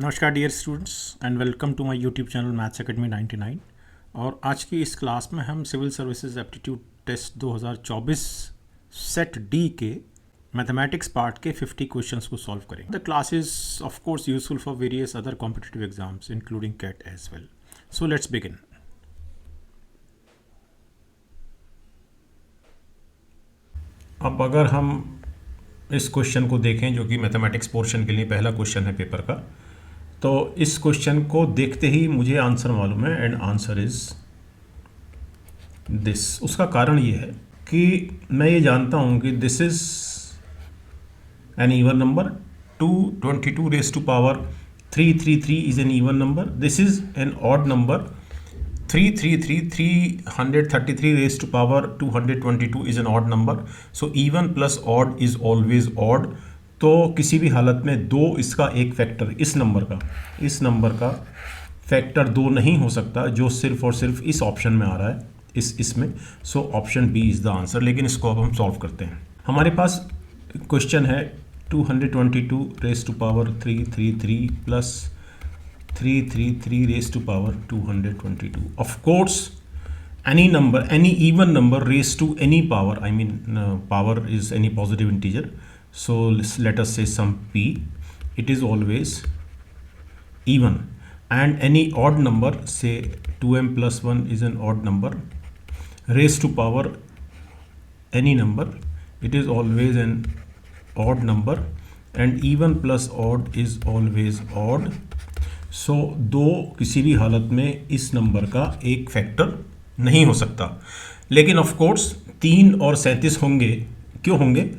नमस्कार dear students and welcome to my YouTube channel Maths Academy 99। और आज की इस क्लास में हम civil services aptitude test 2024 set D के मैथमेटिक्स पार्ट के 50 क्वेश्चंस को सॉल्व करेंगे। The class is of course useful for various other competitive exams including CAT as well. So let's begin. अब अगर हम इस क्वेश्चन को देखें जो कि मैथमेटिक्स पोर्शन के लिए पहला क्वेश्चन है पेपर का, तो इस क्वेश्चन को देखते ही मुझे आंसर मालूम है एंड आंसर इज दिस। उसका कारण ये है कि मैं ये जानता हूँ कि this is an even number, 222 raise to power 333 is an even number. This is an odd number, 333 raise to power 222 is an odd number. So even plus odd is always odd. तो किसी भी हालत में दो इसका एक factor इस number का फैक्टर दो नहीं हो सकता, जो सिर्फ और सिर्फ इस ऑप्शन में आ रहा है, इसमें। So option B is the answer. लेकिन इसको अब हम सॉल्व करते हैं। हमारे पास क्वेश्चन है 222 raise to power 333 plus 333 raise to power 222। Of course any number, any even number raised to any power, I mean power is any positive integer. So let us say some p, it is always even. And any odd number, say 2m plus 1 is an odd number, raised to power any number, it is always an odd number. And even plus odd is always odd. So दो किसी भी हालत में इस number का एक factor नहीं हो सकता। लेकिन ऑफ कोर्स 3 और 37 होंगे। क्यों होंगे?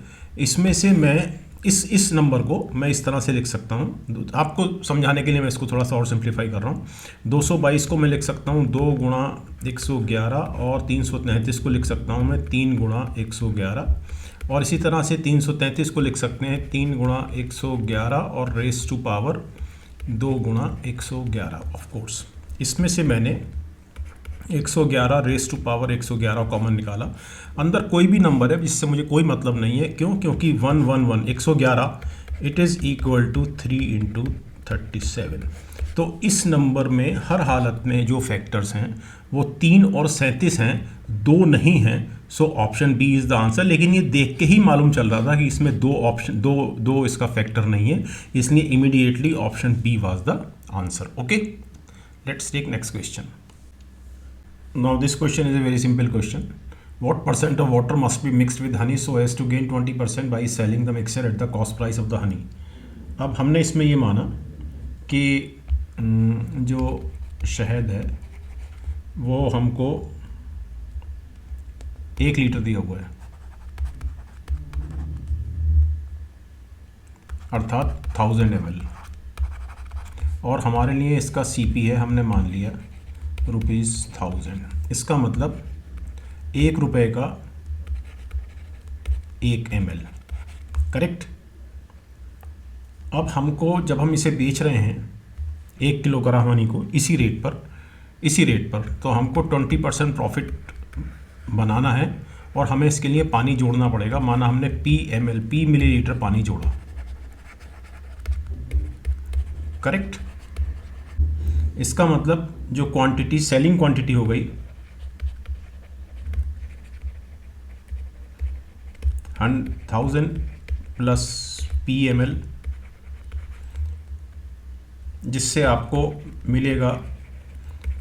इसमें से मैं इस नंबर को मैं इस तरह से लिख सकता हूँ। आपको समझाने के लिए मैं इसको थोड़ा सा और सिंप्लीफाई कर रहा हूँ। 222 को मैं लिख सकता हूँ 2 गुणा 111, और 333 को लिख सकता हूँ मैं 3 गुणा 111, और इसी तरह से 333 को लिख सकते हैं 3 गुणा 111 और रेस टू पावर 2 गुणा 111। ऑफ कोर्स इसमें से मैंने 111 रेस टू पावर 111 कॉमन निकाला। अंदर कोई भी नंबर है जिससे मुझे कोई मतलब नहीं है। क्यों? क्योंकि 111 it is equal to 3 into 37। तो इस नंबर में हर हालत में जो फैक्टर्स हैं वो 3 और 37 हैं, 2 नहीं हैं। So option B is the answer. लेकिन ये देख के ही मालूम चल रहा था कि इसमें दो इसका फैक्टर नहीं है, इसलिए immediately option B was the answer. Okay, let's take next question. Now this question is a very simple question. What percent of water must be mixed with honey so as to gain 20% by selling the mixture at the cost price of the honey? अब हमने इसमें ये माना कि जो शहद है वो हमको 1 लीटर दिया हुआ है, अर्थात 1000 ml, और हमारे लिए इसका CP है, हमने मान लिया ₹1000। इसका मतलब 1 रुपये का 1 ml, करेक्ट। अब हमको जब हम इसे बेच रहे हैं 1 किलोग्राम हनी को इसी रेट पर, तो हमको 20% प्रॉफिट बनाना है, और हमें इसके लिए पानी जोड़ना पड़ेगा। माना हमने p मिलीलीटर पानी जोड़ा, करेक्ट। इसका मतलब जो क्वांटिटी सेलिंग क्वांटिटी हो गई 1000 प्लस pml, जिससे आपको मिलेगा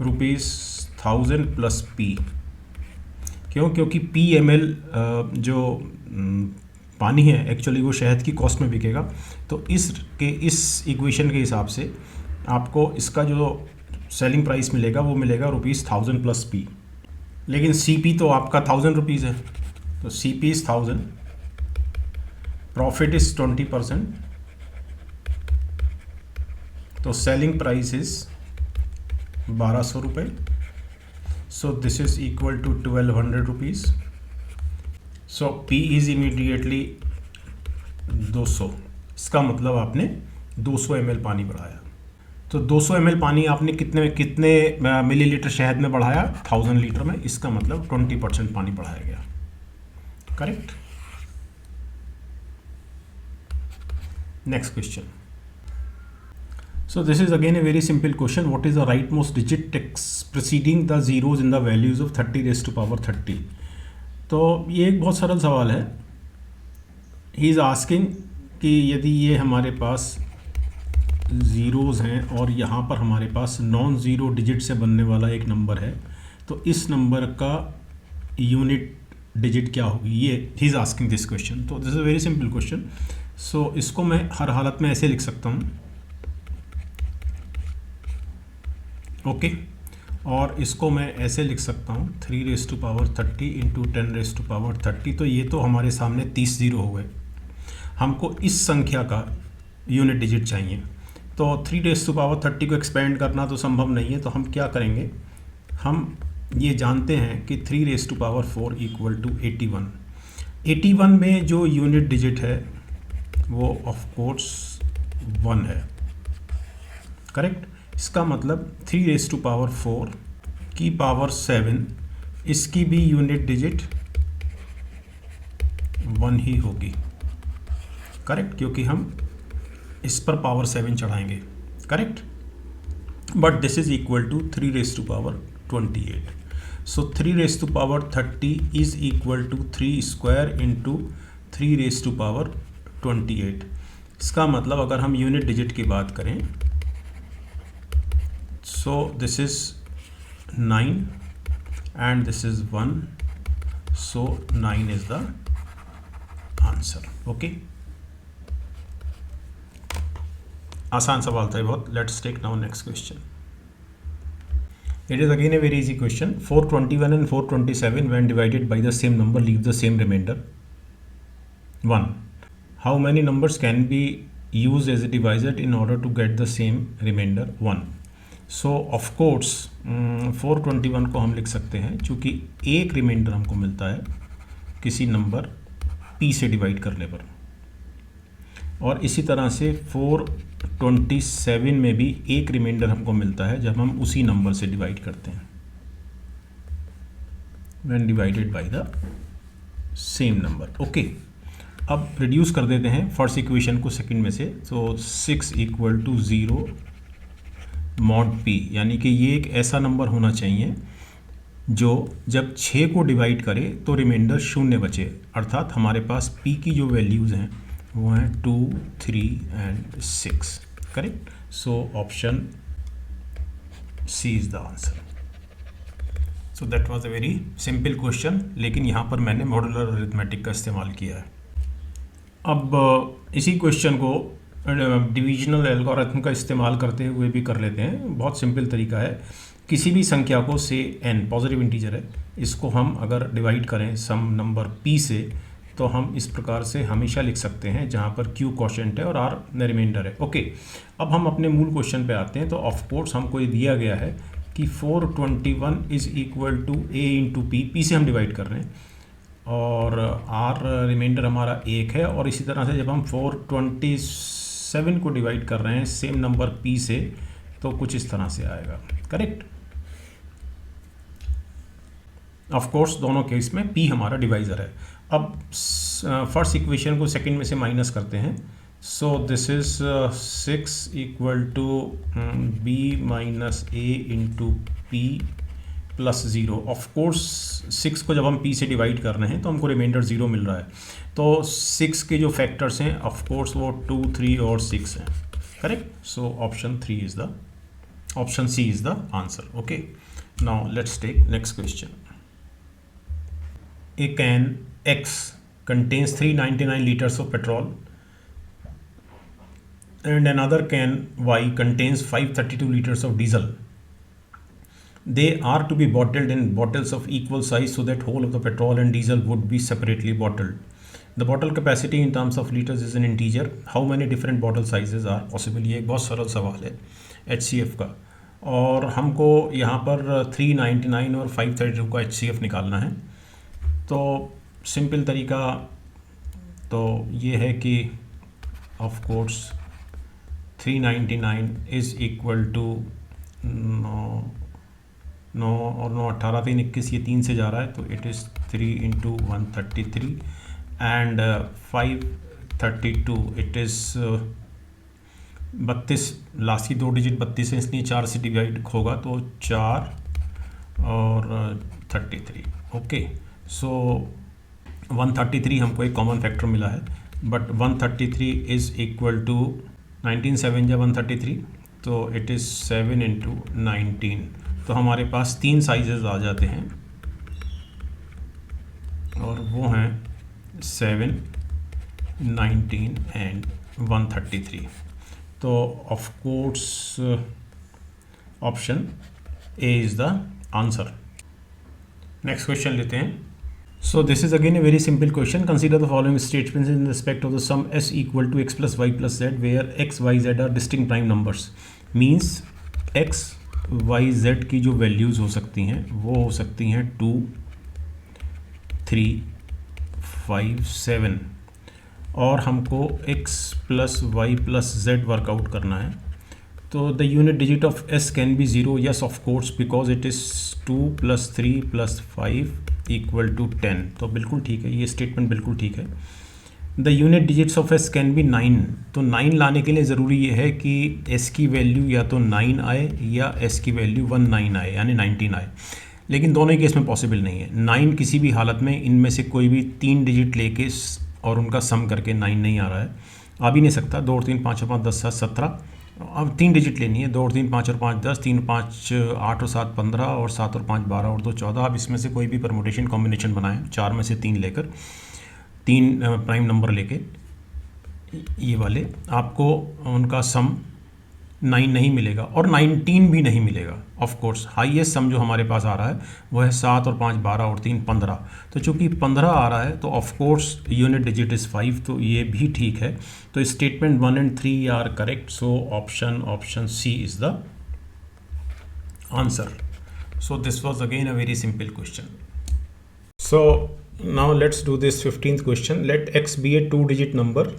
₹1000 प्लस p। क्यों? क्योंकि pml जो पानी है एक्चुअली वो शहद की कॉस्ट में बिकेगा। तो इस इक्वेशन के हिसाब से आपको इसका जो सेलिंग प्राइस मिलेगा वो मिलेगा ₹1000 प्लस p। लेकिन CP तो आपका 1000 रुपीज़ है, तो CP इज़ 1000, प्रॉफिट इज़ 20%, तो सेलिंग प्राइस इज़ 1200 रुपये। So this is equal to 1200 rupees. So P is immediately 200। इसका मतलब आपने 200 ml पानी बढ़ाया। तो 200 ml पानी आपने कितने मिलीलीटर शहद में बढ़ाया? 1000 लीटर में। इसका मतलब 20% पानी बढ़ाया गया, correct. Next question. So this is again a very simple question. What is the rightmost digit preceding the zeros in the values of 30 raised to power 30? तो ये एक बहुत सरल सवाल है. ही इज़ आस्किंग कि यदि ये हमारे पास ज़ीरोज़ हैं और यहाँ पर हमारे पास नॉन ज़ीरो डिजिट से बनने वाला एक नंबर है, तो इस नंबर का यूनिट डिजिट क्या होगी. ये he is asking this question. तो this is a very simple question. So इसको मैं हर हालत में ऐसे लिख सकता हूँ. ओके और इसको मैं ऐसे लिख सकता हूँ 3 raise to power 30 into 10 raise to power 30. तो ये तो हमारे सामने 30 ज़ीरो हो गए. हमको इस संख्या का यूनिट डिजिट चाहिए. तो 3 रेज़ टू पावर 30 को एक्सपेंड करना तो संभव नहीं है. तो हम क्या करेंगे, हम ये जानते हैं कि 3 raise to power 4 equal to 81. 81 में जो यूनिट डिजिट है वो ऑफ कोर्स 1 है. करेक्ट. इसका मतलब 3 रेज़ टू पावर 4 की पावर 7, इसकी भी यूनिट डिजिट 1 ही होगी. करेक्ट, क्योंकि हम इस पर पावर 7 चढ़ाएंगे. Correct. But this is equal to 3 raise to power 28. So 3 raise to power 30 is equal to 3 square into 3 raise to power 28. इसका मतलब अगर हम यूनिट डिजिट की बात करें, so this is 9 and this is 1, so 9 is the answer. okay, आसान सवाल था बहुत. Let's take now next question. It is again a very easy question. 421 and 427 when divided by the same number leave the same remainder 1. How many numbers can be used as a divisor in order to get the same remainder 1? So of course 421 को हम लिख सकते हैं चूँकि एक reminder हमको मिलता है किसी नंबर p से डिवाइड करने पर, और इसी तरह से 427 में भी एक रिमाइंडर हमको मिलता है जब हम उसी नंबर से डिवाइड करते हैं when divided by the same number. Okay, अब रिड्यूस कर देते हैं फर्स्ट इक्वेशन को सेकंड में से. तो 6 इक्वल टू 0 मॉड p, यानी कि ये एक ऐसा नंबर होना चाहिए जो जब 6 को डिवाइड करे तो रिमाइंडर 0 बचे. अर्थात हमारे पास p की जो वैल्यूज़ हैं वो हैं 2, 3 and 6. Correct. So option C is the answer. So that was a very simple question, लेकिन यहाँ पर मैंने मॉड्यूलर अरिथमेटिक का इस्तेमाल किया है. अब इसी क्वेश्चन को डिविजनल एल्गोरिथम का इस्तेमाल करते हुए भी कर लेते हैं. बहुत सिंपल तरीका है. किसी भी संख्या को से n पॉजिटिव इंटीजर है, इसको हम अगर डिवाइड करें सम नंबर p से, तो हम इस प्रकार से हमेशा लिख सकते हैं जहाँ पर q क्वोशिएंट है और r रिमाइंडर है. ओके, अब हम अपने मूल क्वेश्चन पे आते हैं. तो ऑफ कोर्स हमको ये दिया गया है कि 421 is equal to a into p से हम डिवाइड कर रहे हैं और r रिमाइंडर हमारा 1 है. और इसी तरह से जब हम 427 को डिवाइड कर रहे हैं सेम नंबर p से, तो कुछ इस तरह से आएगा. करेक्ट. ऑफ कोर्स दोनों केस में p हमारा डिवाइज़र है. अब फर्स्ट इक्वेशन को सेकंड में से माइनस करते हैं. So this is 6 equal to b minus a into p plus 0. Of course 6 को जब हम p से डिवाइड कर रहे हैं तो हमको रिमाइंडर 0 मिल रहा है. तो 6 के जो फैक्टर्स हैं ऑफ कोर्स वो 2, 3 और 6 हैं. Correct. So option C is the answer. Okay, now let's take next question. A can X contains 399 liters of petrol and another can Y contains 532 liters of diesel. They are to be bottled in bottles of equal size so that whole of the petrol and diesel would be separately bottled. The bottle capacity in terms of liters is an integer. How many different bottle sizes are possible? ये एक बहुत सरल सवाल है HCF का, और हमको यहाँ पर 399 और 532 का HCF निकालना है. तो सिंपल तरीका तो ये है कि of course 399 is equal to 9 और 9 18 3 21, ये 3 से जा रहा है तो it is 3 into 133 and 532 it is 32 last की 2 डिजिट 32 है, इसलिए 4 से डिवाइड होगा तो 4 और 33। ओके, सो 133 हमको एक कॉमन फैक्टर मिला है, बट 133 इज़ इक्वल टू 19 7 या 133, तो इट इज़ 7 इंटू 19। तो हमारे पास 3 साइजेस आ जाते हैं और वो हैं 7, 19 एंड 133। तो of course option A is the answer. Next question लेते हैं। So this is again a very simple question. Consider the following statements in respect of the sum s equal to x plus y plus z, where x, y, z are distinct prime numbers. Means x, y, z की जो values हो सकती हैं वो हो सकती हैं 2, 3, 5, 7, और हमको x plus y plus z work out करना है। तो the unit digit of s can be 0, yes of course, because it is 2 plus 3 plus 5 equal to 10। तो बिल्कुल ठीक है, ये स्टेटमेंट बिल्कुल ठीक है। The unit digits of s can B 9। तो 9 लाने के लिए ज़रूरी ये है कि s की वैल्यू या तो 9 आए या s की वैल्यू 19 आए, यानी 19 आए, लेकिन दोनों ही केस में पॉसिबल नहीं है। 9 किसी भी हालत में इनमें से कोई भी 3 डिजिट लेके और उनका सम करके 9 नहीं आ रहा है, आ भी नहीं सकता। 2 और 3 5 और 5 10 7 17, अब 3 डिजिट लेनी है। 2 और 3 5 और 5 10, 3 5 8 और 7 15, और 7 और 5 12 और 2 14। अब इसमें से कोई भी परमुटेशन कॉम्बिनेशन बनाएं, 4 में से 3 लेकर, 3 प्राइम नंबर लेके, ये वाले आपको उनका सम 9 नहीं मिलेगा और 19 भी नहीं मिलेगा। ऑफ कोर्स हाईएस्ट सम जो हमारे पास आ रहा है वो है 7 और 5 12 और 3 15। तो चूंकि 15 आ रहा है तो of course unit digit is 5, तो ये भी ठीक है। तो statement 1 and 3 are correct, so option C is the answer. So this was again a very simple question. So now let's do this 15th question. Let x be a 2 digit number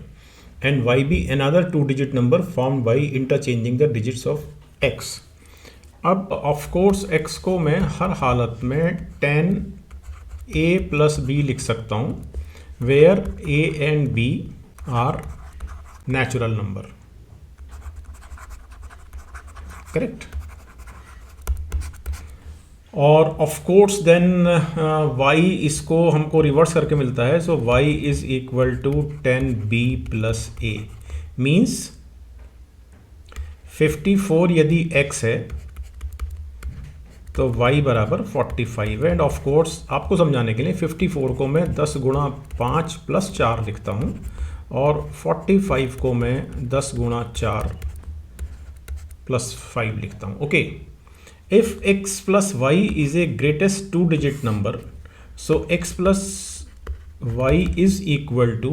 and y be another 2 digit number formed by interchanging the digits of x। अब of course x को मैं हर हालत में 10a plus b लिख सकता हूँ where a and b are natural number, correct। और of course then y इसको हमको रिवर्स करके मिलता है, so y is equal to 10b plus a, means 54 यदि x है तो y बराबर 45 है। एंड ऑफ कोर्स आपको समझाने के लिए 54 को मैं 10 गुणा 5 प्लस 4 लिखता हूँ और 45 को मैं 10 गुणा 4 प्लस 5 लिखता हूँ। Okay, if x plus y is a greatest 2 digit number, so x plus y is equal to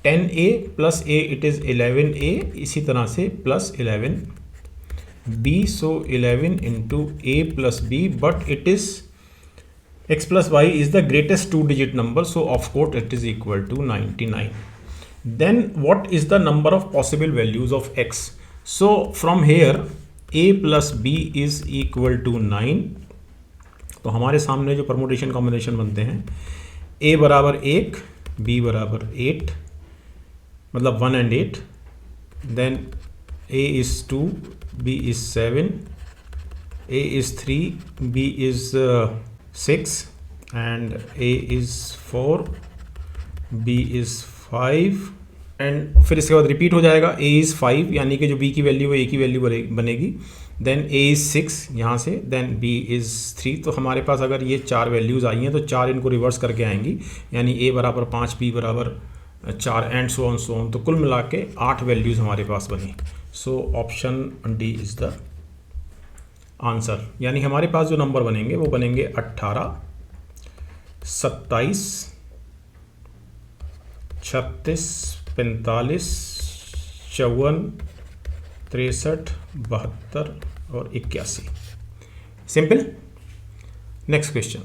10a plus a, it is 11a, इसी तरह से plus 11b, so 11 into a plus b, but it is x plus y is the greatest 2 digit number, so of course it is equal to 99. Then what is the number of possible values of x? So from here a plus b is equal to 9। तो हमारे सामने जो permutation combination बनते हैं, a बराबर 1, b बराबर 8, मतलब 1 and 8, then a is 2, b is 7, a is 3, b is 6, and a is 4, b is 5, and फिर इसके बाद रिपीट हो जाएगा। a इज़ 5, यानी कि जो b की वैल्यू है a की वैल्यू बनेगी। देन a इज़ 6 यहाँ से, देन b इज़ 3। तो हमारे पास अगर ये 4 वैल्यूज़ आई हैं तो 4 इनको रिवर्स करके आएंगी, यानी a बराबर 5, b बराबर 4, एंड सो ऑन। तो कुल मिला के 8 वैल्यूज़ हमारे पास बनी। सो option D is the answer. यानी हमारे पास जो नंबर बनेंगे वो बनेंगे 18, 27, 36, 45, 54, 63, 72 और 81। Simple. Next question.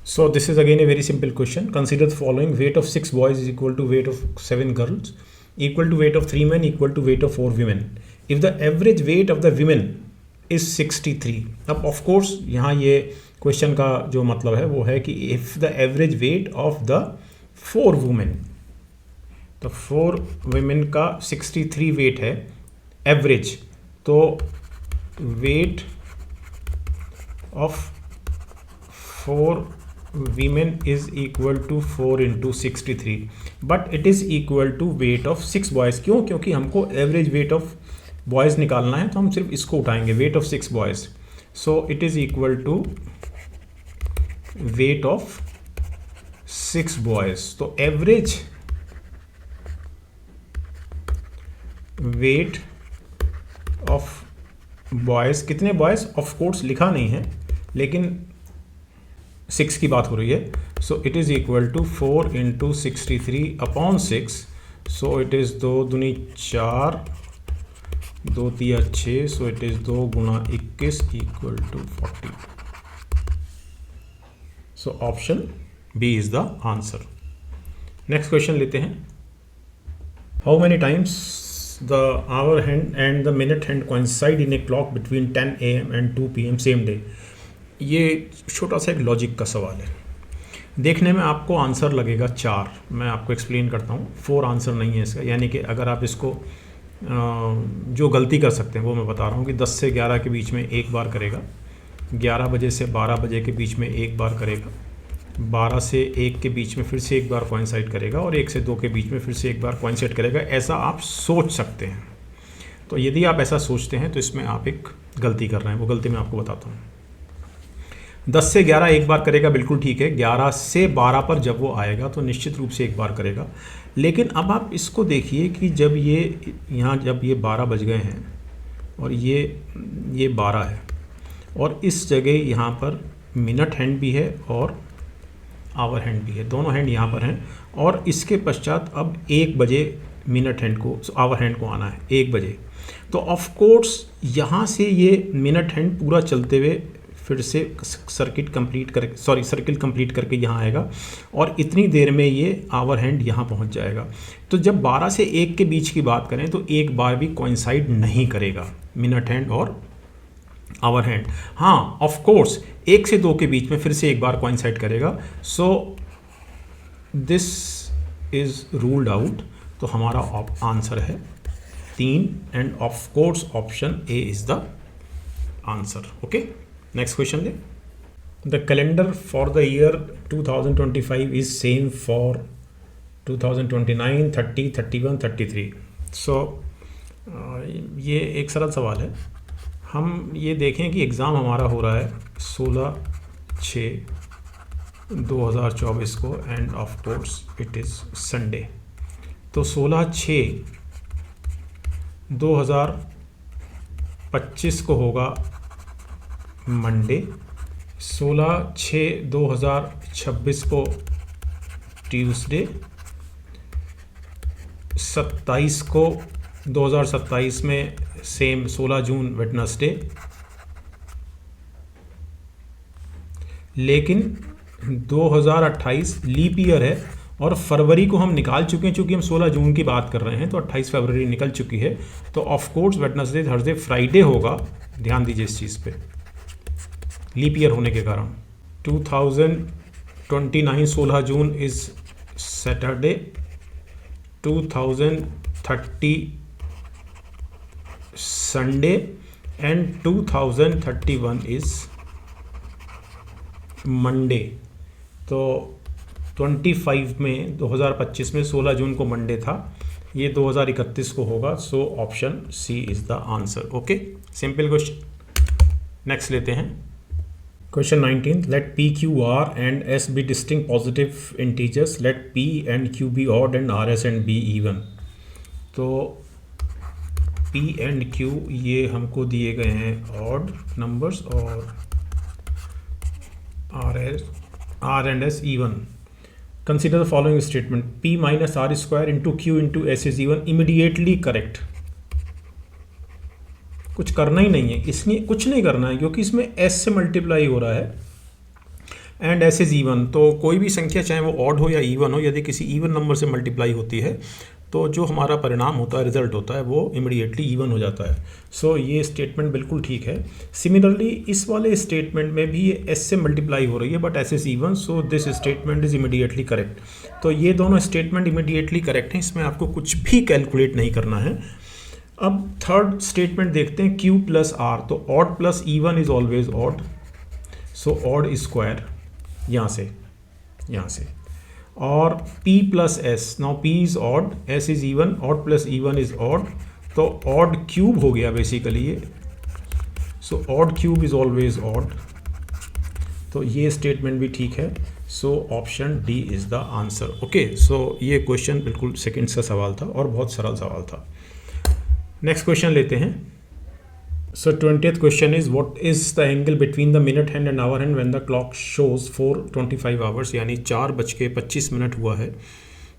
So this is again a very simple question. Consider the following: weight of 6 boys is equal to weight of 7 girls, equal to weight of 3 men, equal to weight of 4 women। If the average weight of the women is 63। अब of course यहाँ ये question का जो मतलब है वो है कि if the average weight of the 4 women तो 4 वीमेन का 63 वेट है एवरेज, तो wait of 4 women is equal to 4 into 63, but it is equal to weight of 6 boys। क्यों? क्योंकि हमको एवरेज वेट ऑफ बॉयज़ निकालना है, तो हम सिर्फ इसको उठाएंगे, weight of 6 boys. So it is equal to weight of 6 boys. तो एवरेज वेट ऑफ बॉयज़, कितने बॉयज़? ऑफ कोर्स लिखा नहीं है, लेकिन 6 की बात हो रही है। So it is equal to 4 into 63 upon 6। So it is 2 दूनी 4, 2 तिया 6, सो इट इज़ 2 गुना 21 equal to 40। So option B is the answer. Next question लेते हैं। How many times the hour hand and the minute hand coincide in a clock between 10 AM and 2 PM same day. ये छोटा सा एक logic का सवाल है। देखने में आपको आंसर लगेगा 4, मैं आपको एक्सप्लेन करता हूँ। 4 आंसर नहीं है इसका, यानी कि अगर आप इसको जो गलती कर सकते हैं वो मैं बता रहा हूँ कि 10 से 11 के बीच में एक बार करेगा, 11 बजे से 12 बजे के बीच में एक बार करेगा, 12 से 1 के बीच में फिर से एक बार कोइंसाइड करेगा, और 1 से 2 के बीच में फिर से एक बार कोइंसाइड करेगा। ऐसा आप सोच सकते हैं। तो यदि आप ऐसा सोचते हैं तो इसमें आप एक गलती कर रहे हैं, वो गलती मैं आपको बताता हूँ। 10 से 11 एक बार करेगा, बिल्कुल ठीक है। 11 से 12 पर जब वो आएगा तो निश्चित रूप से एक बार करेगा। लेकिन अब आप इसको देखिए कि जब ये 12 बज गए हैं और ये 12 है, और इस जगह यहाँ पर मिनट हैंड भी है और आवर हैंड भी है, दोनों हैंड यहाँ पर हैं। और इसके पश्चात अब 1 बजे मिनट हैंड को, आवर हैंड को आना है 1 बजे। तो ऑफ कोर्स यहाँ से ये मिनट हैंड पूरा चलते हुए फिर से सर्किल कंप्लीट करके यहाँ आएगा, और इतनी देर में ये आवर हैंड यहाँ पहुँच जाएगा। तो जब 12 से 1 के बीच की बात करें तो एक बार भी कोइंसाइड नहीं करेगा मिनट हैंड और आवर हैंड। हाँ, ऑफ कोर्स 1 से 2 के बीच में फिर से एक बार कोइंसाइड करेगा। So this is ruled out. तो हमारा आंसर है 3, and of course option A is the answer. Okay, next question ले। The calendar for the year 2025 is same for 2029, 30, 31, 33। So ये एक सरल सवाल है। हम ये देखें कि एग्ज़ाम हमारा हो रहा है 16/6/2024 को, and of course it is Sunday. तो 16/6/2025 को होगा मंडे, 16/6/2026 को ट्यूसडे, 27 को 2027 में सेम 16 जून वेडनेसडे। लेकिन 2028 लीप ईयर है, और फरवरी को हम निकाल चुके हैं, चूँकि हम 16 जून की बात कर रहे हैं, तो 28 फरवरी निकल चुकी है। तो of course Wednesday, Thursday, Friday होगा। ध्यान दीजिए इस चीज़ पे, लीप ईयर होने के कारण। 2029 16 June is Saturday, 2030 Sunday, and 2031 is Monday. तो 25 में 2025 में 16 जून को मंडे था, ये 2031 को होगा। So option C is the answer. Okay, simple question. Next लेते हैं question 19। Let P, Q, R and S be distinct positive integers. Let P and Q be odd and R, S and B even. तो P and Q ये हमको दिए गए हैं odd numbers, और R and S even. Consider the following statement. P minus R square into Q into S is even. Immediately correct. कुछ करना ही नहीं है, इसलिए कुछ नहीं करना है, क्योंकि इसमें S से मल्टीप्लाई हो रहा है, एंड S इज इवन। तो कोई भी संख्या चाहे वो ऑड हो या इवन हो, यदि किसी इवन नंबर से मल्टीप्लाई होती है तो जो हमारा परिणाम होता है, रिजल्ट होता है, वो इमीडिएटली इवन हो जाता है। सो ये स्टेटमेंट बिल्कुल ठीक है। सिमिलरली इस वाले स्टेटमेंट में भी ये एस से मल्टीप्लाई हो रही है but S is even, so this statement is immediately correct. तो ये दोनों स्टेटमेंट इमीडिएटली करेक्ट हैं, इसमें आपको कुछ भी कैलकुलेट नहीं करना है। अब थर्ड स्टेटमेंट देखते हैं, क्यू प्लस आर। तो odd plus even is always odd, so odd square यहाँ से। और p plus S, now p is odd, s is even, odd plus even is odd, तो ऑड क्यूब हो गया basically ये। So odd cube is always odd, तो ये statement भी ठीक है। So option D is the answer. Okay, so ये क्वेश्चन बिल्कुल सेकंड का सवाल था और बहुत सरल सवाल था। नेक्स्ट क्वेश्चन लेते हैं। So 20th question is what is the angle between the minute hand and hour hand when the clock shows 4:25 hours, यानी 4:25 हुआ है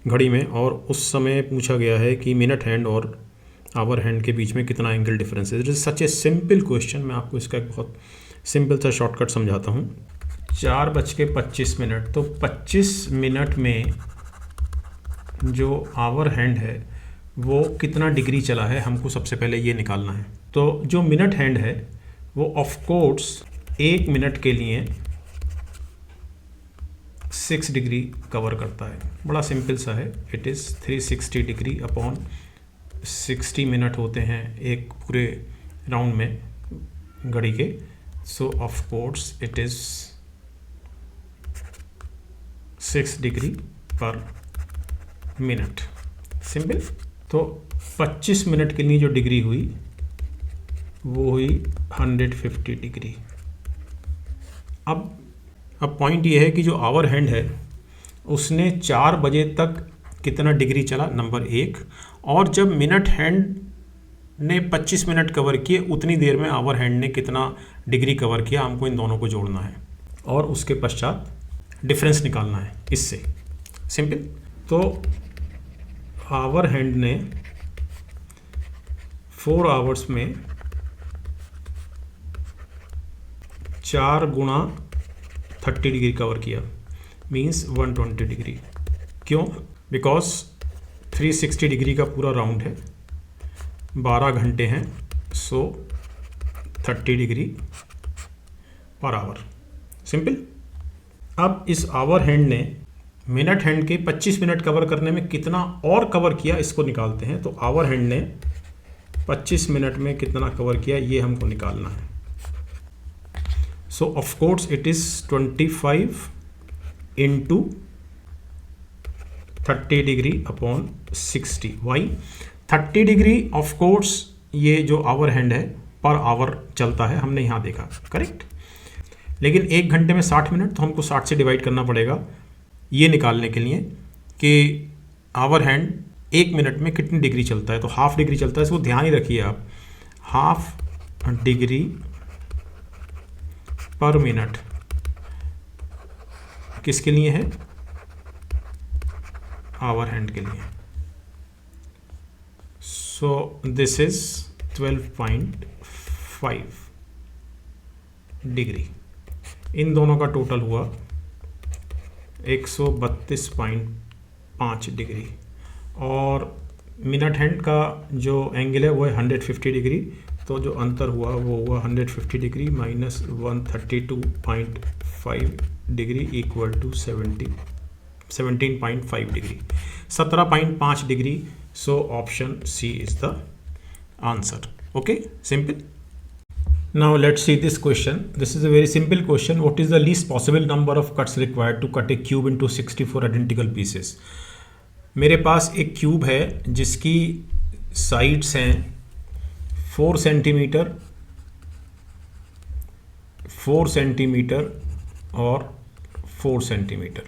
घड़ी में और उस समय पूछा गया है कि मिनट हैंड और आवर हैंड के बीच में कितना एंगल डिफरेंस है। It is such a simple question. मैं आपको इसका एक बहुत सिंपल सा शॉर्टकट समझाता हूँ। 4:25, तो 25 मिनट में जो आवर हैंड है वो कितना डिग्री चला है, हमको सबसे पहले ये निकालना है। तो जो मिनट हैंड है वो ऑफ कोर्स 1 मिनट के लिए 6 डिग्री कवर करता है। बड़ा सिंपल सा है, it is 360 degree upon 60 minute होते हैं एक पूरे राउंड में घड़ी के। सो of course it is 6 degree पर मिनट। सिंपल। तो 25 मिनट के लिए जो डिग्री हुई वो हुई 150 डिग्री। अब पॉइंट ये है कि जो आवर हैंड है उसने 4 बजे तक कितना डिग्री चला, नंबर 1, और जब मिनट हैंड ने 25 मिनट कवर किए उतनी देर में आवर हैंड ने कितना डिग्री कवर किया, हमको इन दोनों को जोड़ना है और उसके पश्चात डिफरेंस निकालना है इससे। सिंपल। तो आवर हैंड ने 4 आवर्स में 4 गुणा 30 डिग्री कवर किया, मीन्स 120 डिग्री। क्यों? बिकॉज 360 डिग्री का पूरा राउंड है, 12 घंटे हैं, सो 30 डिग्री पर आवर। सिंपल। अब इस आवर हैंड ने मिनट हैंड के 25 मिनट कवर करने में कितना और कवर किया, इसको निकालते हैं। तो आवर हैंड ने 25 मिनट में कितना कवर किया ये हमको निकालना है। So of course it is 25 into 30 degree upon 60। Why 30 degree? Of course ये जो आवर हैंड है पर आवर चलता है, हमने यहाँ देखा, करेक्ट। लेकिन 1 घंटे में 60 मिनट, तो हमको 60 से डिवाइड करना पड़ेगा ये निकालने के लिए कि आवर हैंड 1 मिनट में कितनी डिग्री चलता है। तो हाफ डिग्री चलता है, इसको ध्यान ही रखिए आप, हाफ डिग्री पर मिनट किसके लिए है? आवर हैंड के लिए। So this is 12.5 degree. इन दोनों का टोटल हुआ 132.5 डिग्री और मिनट हैंड का जो एंगल है वो है 150 डिग्री। तो जो अंतर हुआ वो हुआ 150 degree minus 132.5 degree equal to 17.5 degree, 17.5 degree. So option C is the answer. Okay, simple. Now let's see this question. This is a very simple question. What is the least possible number of cuts required to cut a cube into 64 identical pieces? मेरे पास एक cube है जिसकी sides हैं 4 centimetre, 4 centimetre और 4 centimetre.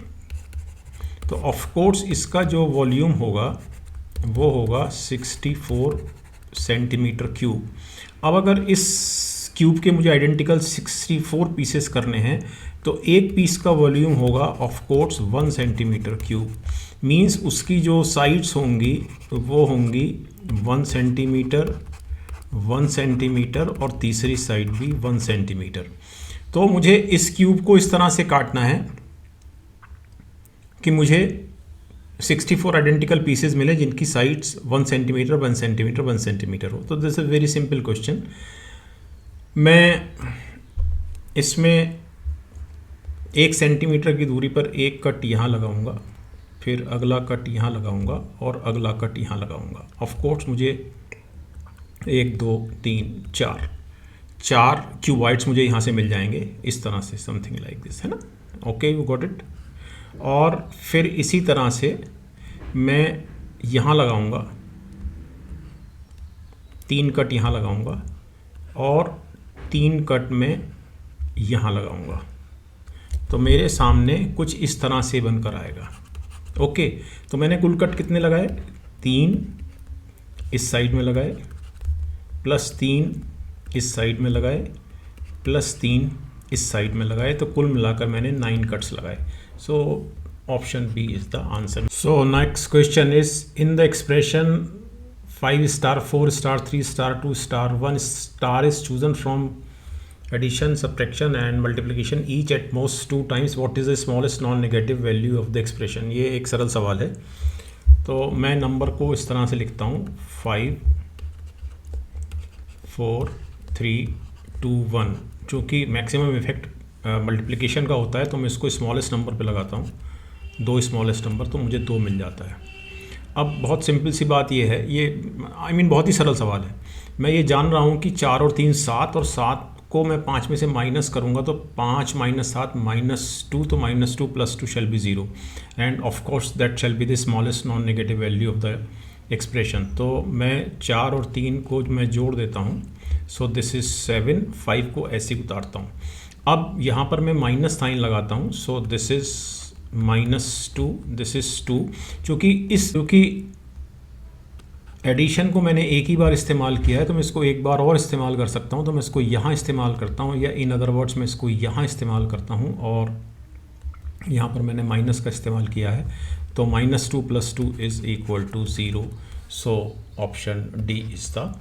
तो of course इसका जो volume होगा वो होगा 64 सेंटीमीटर क्यूब। अब अगर इस क्यूब के मुझे आइडेंटिकल 64 पीसेस करने हैं तो एक पीस का वॉल्यूम होगा of course 1 centimetre cube. Means उसकी जो साइड्स होंगी वो होंगी 1 सेंटीमीटर, 1 सेंटीमीटर और तीसरी साइड भी 1 सेंटीमीटर। तो मुझे इस क्यूब को इस तरह से काटना है कि मुझे 64 आइडेंटिकल पीसेज मिले जिनकी साइड्स 1 सेंटीमीटर 1 सेंटीमीटर 1 सेंटीमीटर हो। तो this is very simple question. मैं इसमें 1 सेंटीमीटर की दूरी पर एक कट यहाँ लगाऊंगा, फिर अगला कट यहाँ लगाऊंगा और अगला कट यहाँ लगाऊंगा। ऑफ कोर्स मुझे 1 2 3 4 क्यूबॉइड्स मुझे यहाँ से मिल जाएंगे, इस तरह से, समथिंग लाइक दिस, है ना। Okay, you got it. और फिर इसी तरह से मैं यहाँ लगाऊंगा, 3 कट यहाँ लगाऊंगा और 3 कट में यहाँ लगाऊंगा। तो मेरे सामने कुछ इस तरह से बनकर आएगा। ओके, तो मैंने कुल कट कितने लगाए? 3 इस साइड में लगाए, प्लस 3 इस साइड में लगाए, प्लस 3 इस साइड में लगाए, तो कुल मिलाकर मैंने 9 कट्स लगाए। So option B is the answer. So next question is in the expression 5 star 4 star 3 star 2 star 1 star is chosen from addition, subtraction and multiplication each at most 2 times. What is the smallest non-negative value of the expression? ये एक सरल सवाल है। तो मैं number को इस तरह से लिखता हूँ 5 4 3 2 1। चूँकि मैक्सिमम इफेक्ट मल्टीप्लिकेशन का होता है तो मैं इसको स्मॉलेस्ट नंबर पे लगाता हूँ, 2 स्मॉलेस्ट नंबर, तो मुझे 2 मिल जाता है। अब बहुत सिंपल सी बात ये है, ये बहुत ही सरल सवाल है। मैं ये जान रहा हूँ कि 4 और 3 7, और 7 को मैं 5 में से माइनस करूँगा तो 5 - 7 -2, तो -2 + 2 shall be 0 and of course that shall be the smallest non negative value of the expression. तो मैं 4 और 3 को मैं जोड़ देता हूँ, सो दिस इज 7, 5 को ऐसे उतारता हूँ। अब यहाँ पर मैं माइनस साइन लगाता हूँ, सो दिस इज -2, दिस इज 2। क्योंकि एडिशन को मैंने एक ही बार इस्तेमाल किया है तो मैं इसको एक बार और इस्तेमाल कर सकता हूँ, तो मैं इसको यहाँ इस्तेमाल करता हूँ, या इन अदर वर्ड्स मैं इसको यहाँ इस्तेमाल करता हूँ, और यहाँ पर मैंने माइनस का इस्तेमाल किया है, तो -2 + 2 is equal to 0। So option D is the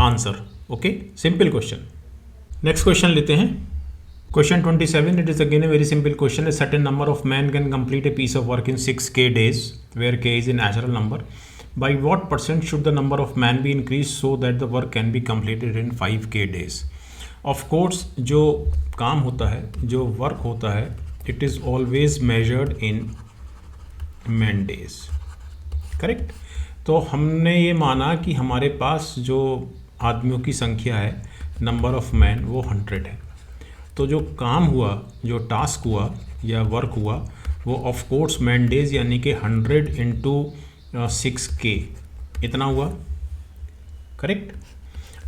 answer. Okay, simple question. Next question लेते हैं। Question 27, it is again a very simple question. A certain number of men can complete a piece of work in 6k days, where k is a natural number. By what % should the number of men be increased so that the work can be completed in 5k days? Of course, जो काम होता है, जो work होता है, it is always measured in man days. Correct. तो हमने ये माना कि हमारे पास जो आदमियों की संख्या है, नंबर ऑफ मैन, वो 100 है। तो जो काम हुआ, जो टास्क हुआ या वर्क हुआ, वो ऑफ कोर्स मैन डेज यानी कि 100 × 6k इतना हुआ। करेक्ट।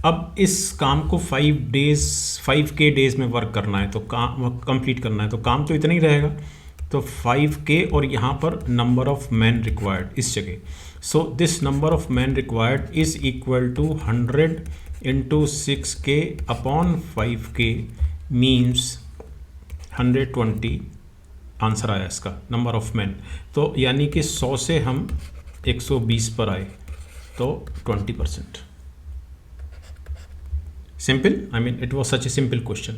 अब इस काम को 5k डेज में वर्क करना है, तो काम कंप्लीट करना है, तो काम तो इतना ही रहेगा। तो 5k और यहाँ पर नंबर ऑफ मैन रिक्वायर्ड इस जगह। So this number of man required is equal to 100 × 6k upon 5k means 120 answer आया इसका, नंबर ऑफ मैन। तो यानी कि 100 से हम 120 पर आए, तो 20%। Simple, I mean it was such a simple question.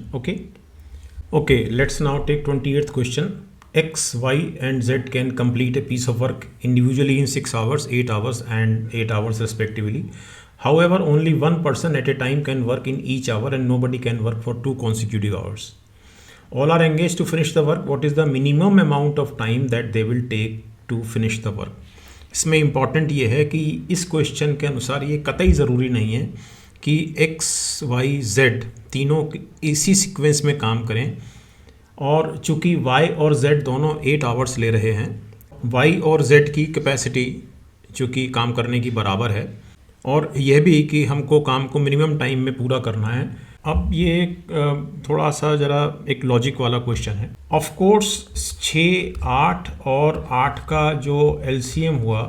Okay, let's now take 28th question. X, Y and Z can complete a piece of work individually in 6 hours, 8 hours and 8 hours respectively. However, only one person at a time can work in each hour and nobody can work for 2 consecutive hours. All are engaged to finish the work. What is the minimum amount of time that they will take to finish the work? इसमें important ये है कि इस question के अनुसार ये कतई ज़रूरी नहीं है कि X, Y, Z तीनों इसी सीक्वेंस में काम करें, और चूँकि Y और Z दोनों 8 आवर्स ले रहे हैं, Y और Z की कैपेसिटी चूँकि काम करने की बराबर है, और यह भी कि हमको काम को मिनिमम टाइम में पूरा करना है। अब ये थोड़ा सा ज़रा एक लॉजिक वाला क्वेश्चन है। ऑफ कोर्स 6, 8 और 8 का जो एलसीएम हुआ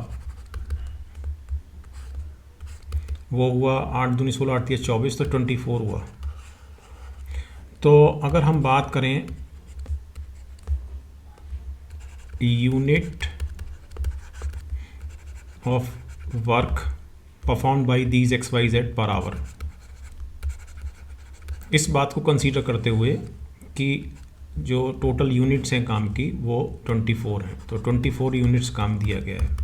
वो हुआ 8 दूनी 16, 8 3 24, तो 24 हुआ। तो अगर हम बात करें unit of work performed by these XYZ per hour, इस बात को कंसीडर करते हुए कि जो टोटल यूनिट्स हैं काम की वो 24 हैं, तो 24 यूनिट्स काम दिया गया है।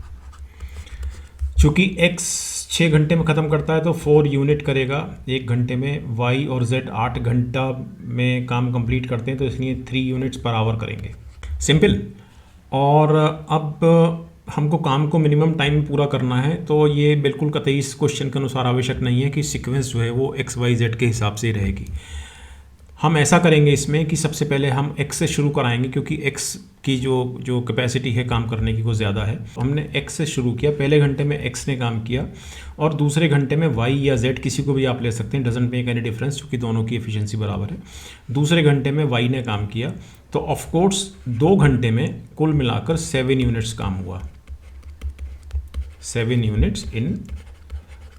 चूँकि x 6 घंटे में ख़त्म करता है तो 4 यूनिट करेगा 1 घंटे में, y और z 8 घंटा में काम कंप्लीट करते हैं तो इसलिए 3 यूनिट्स पर आवर करेंगे। सिंपल। और अब हमको काम को मिनिमम टाइम में पूरा करना है, तो ये बिल्कुल कतई इस क्वेश्चन के अनुसार आवश्यक नहीं है कि सीक्वेंस जो है वो एक्स वाई जेड के हिसाब से रहेगी। हम ऐसा करेंगे इसमें कि सबसे पहले हम x से शुरू कराएंगे, क्योंकि x की जो कैपेसिटी है काम करने की वो ज़्यादा है। हमने x से शुरू किया, पहले घंटे में x ने काम किया और दूसरे घंटे में y या z किसी को भी आप ले सकते हैं, डजेंट मेक एनी डिफरेंस, क्योंकि दोनों की एफिशिएंसी बराबर है। दूसरे घंटे में y ने काम किया, तो ऑफ कोर्स 2 घंटे में कुल मिलाकर 7 यूनिट्स काम हुआ, 7 यूनिट्स इन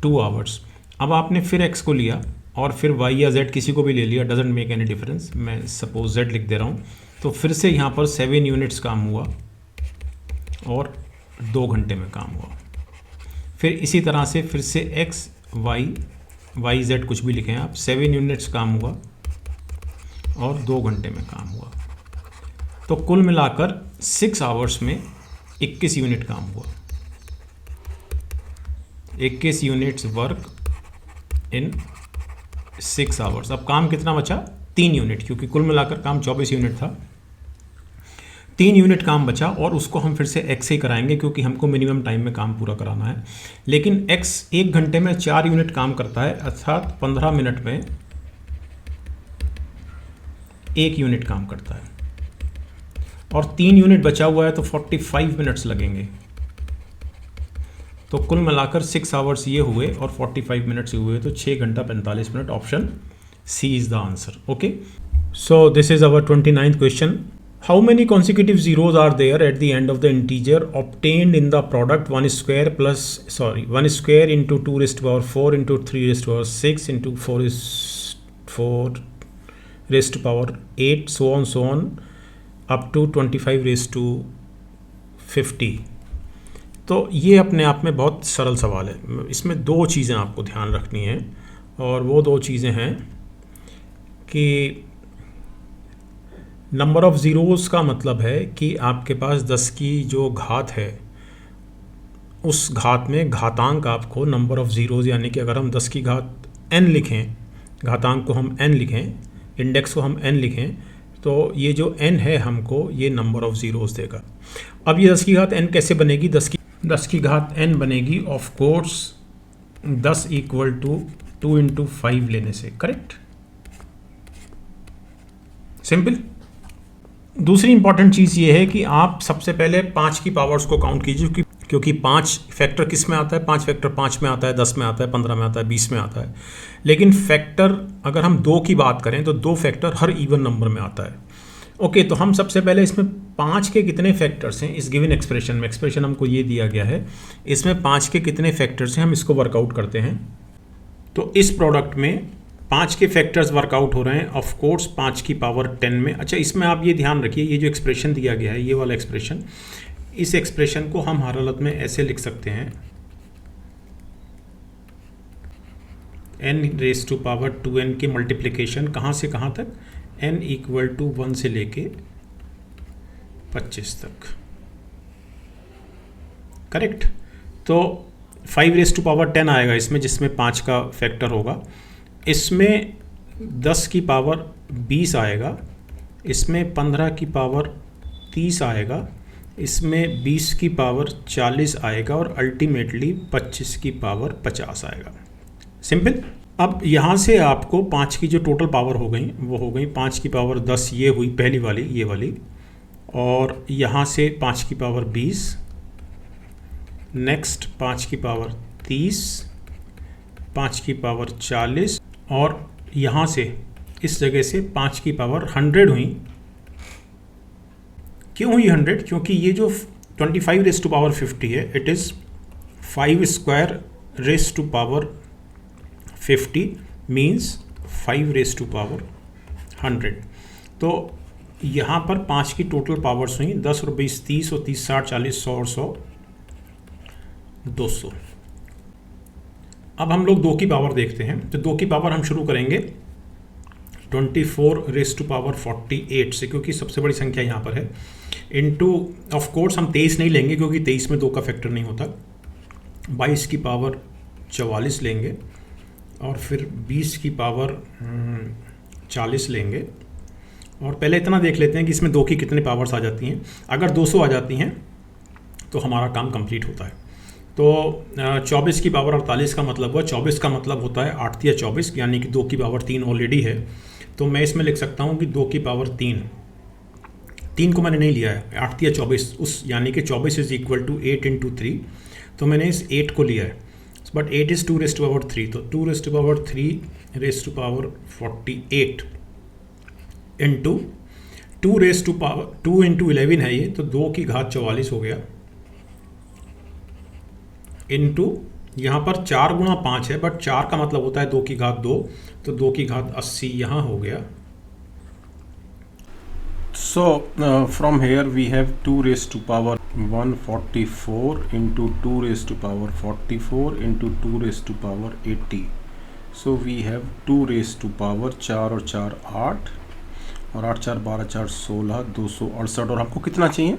2 आवर्स। अब आपने फिर x को लिया और फिर y या z किसी को भी ले लिया, डजेंट मेक एनी डिफरेंस, मैं सपोज z लिख दे रहा हूँ, तो फिर से यहाँ पर 7 यूनिट्स काम हुआ और 2 घंटे में काम हुआ। फिर इसी तरह से फिर से x y z कुछ भी लिखें आप, 7 यूनिट्स काम हुआ और 2 घंटे में काम हुआ, तो कुल मिलाकर 6 आवर्स में 21 यूनिट काम हुआ, 21 यूनिट्स वर्क इन 6 आवर्स। अब काम कितना बचा? 3 यूनिट, क्योंकि कुल मिलाकर काम 24 यूनिट था, 3 यूनिट काम बचा और उसको हम फिर से x से ही कराएंगे, क्योंकि हमको मिनिमम टाइम में काम पूरा कराना है। लेकिन x 1 घंटे में 4 यूनिट काम करता है, अर्थात 15 मिनट में 1 यूनिट काम करता है, और 3 यूनिट बचा हुआ है तो 45 मिनट्स लगेंगे। तो कुल मिलाकर 6 आवर्स ये हुए और 45 मिनट्स ये हुए, तो 6 घंटा 45 minute. Option C is the answer. Okay, so this is our 29th question. How many consecutive zeros are there at the end of the integer obtained in the product 1 square into 2 raised to power 4 into 3 raised to power 6 into 4 raised to power 8 so on up to 25 raised to 50। तो ये अपने आप में बहुत सरल सवाल है। इसमें 2 चीज़ें आपको ध्यान रखनी हैं, और वो 2 चीज़ें हैं कि नंबर ऑफ़ ज़ीरोज़ का मतलब है कि आपके पास 10 की जो घात है उस घात में घातांक आपको नंबर ऑफ़ ज़ीरोज़, यानी कि अगर हम 10 की घात n लिखें, घातांक को हम n लिखें, इंडेक्स को हम n लिखें, तो ये जो n है हमको ये नंबर ऑफ़ ज़ीरोज़ देगा। अब ये 10 की घात n कैसे बनेगी? 10 की घात n बनेगी of course 10 equal to 2 into 5 लेने से, करेक्ट, सिंपल। दूसरी इंपॉर्टेंट चीज़ ये है कि आप सबसे पहले 5 की पावर्स को काउंट कीजिए, क्योंकि 5 फैक्टर किस में आता है? 5 फैक्टर 5 में आता है, 10 में आता है, 15 में आता है, 20 में आता है। लेकिन फैक्टर अगर हम 2 की बात करें तो 2 फैक्टर हर इवन नंबर में आता है। ओके, तो हम सबसे पहले इसमें 5 के कितने फैक्टर्स हैं इस गिवन एक्सप्रेशन में, एक्सप्रेशन हमको ये दिया गया है, इसमें 5 के कितने फैक्टर्स हैं हम इसको वर्कआउट करते हैं। तो इस प्रोडक्ट में 5 के फैक्टर्स वर्कआउट हो रहे हैं, ऑफ कोर्स 5 की पावर 10 में। अच्छा, इसमें आप ये ध्यान रखिए, ये जो एक्सप्रेशन दिया गया है, ये वाला एक्सप्रेशन, इस एक्सप्रेशन को हम हर हालत में ऐसे लिख सकते हैं, n raise to power 2n की मल्टीप्लिकेशन कहाँ से कहाँ तक? n इक्वल टू 1 से लेके 25 तक, करेक्ट। तो 5 रेज टू पावर 10 आएगा इसमें, जिसमें 5 का फैक्टर होगा। इसमें 10 की पावर 20 आएगा, इसमें 15 की पावर 30 आएगा, इसमें 20 की पावर 40 आएगा और अल्टीमेटली 25 की पावर 50 आएगा। सिंपल। अब यहाँ से आपको 5 की जो टोटल पावर हो गई वो हो गई 5 की पावर 10, ये हुई पहली वाली, ये वाली, और यहाँ से 5 की पावर 20, नेक्स्ट 5 की पावर 30, 5 की पावर 40, और यहाँ से इस जगह से 5 की पावर 100 हुई। क्यों हुई 100? क्योंकि ये जो 25 रेज टू पावर 50 है, it is 5 square raise to power 50 means 5 raise to power 100। तो यहाँ पर 5 की टोटल पावर्स हुई 10 और 20 30 और 30 60 40 100 और 100 200। अब हम लोग 2 की पावर देखते हैं। तो 2 की पावर हम शुरू करेंगे 24 रेज़ टू पावर 48 से, क्योंकि सबसे बड़ी संख्या यहाँ पर है, इनटू ऑफ कोर्स हम 23 नहीं लेंगे क्योंकि 23 में 2 का फैक्टर नहीं होता, 22 की पावर 44 लेंगे और फिर 20 की पावर 40 लेंगे। और पहले इतना देख लेते हैं कि इसमें 2 की कितने पावर्स आ जाती हैं। अगर 200 आ जाती हैं तो हमारा काम कंप्लीट होता है। तो 24 की पावर 48 का मतलब हुआ, 24 का मतलब होता है 8 या 24, यानी कि 2 की पावर 3 ऑलरेडी है। तो मैं इसमें लिख सकता हूँ कि 2 की पावर 3 को मैंने नहीं लिया है, 8 या 24 उस, यानी कि 24 इज इक्वल टू 8 इंटू 3, तो मैंने इस 8 को लिया है। But 8 is 2 raise to power 3, तो 2 raise to power 3 raise to power 48 into 2 raise to power 2 into 11 है ये, तो 2 की घात 44 हो गया, इंटू यहाँ पर 4 गुणा 5 है, बट 4 का मतलब होता है 2 की घात 2, तो 2 की घात 80 यहाँ हो गया। So from here we have 2 raised to power 144 into 2 raised to power 44 into 2 raised to power 80. So we have 2 raised to power 4 और 4 8 और 8 4 12 4 16 268, और हमको कितना चाहिए?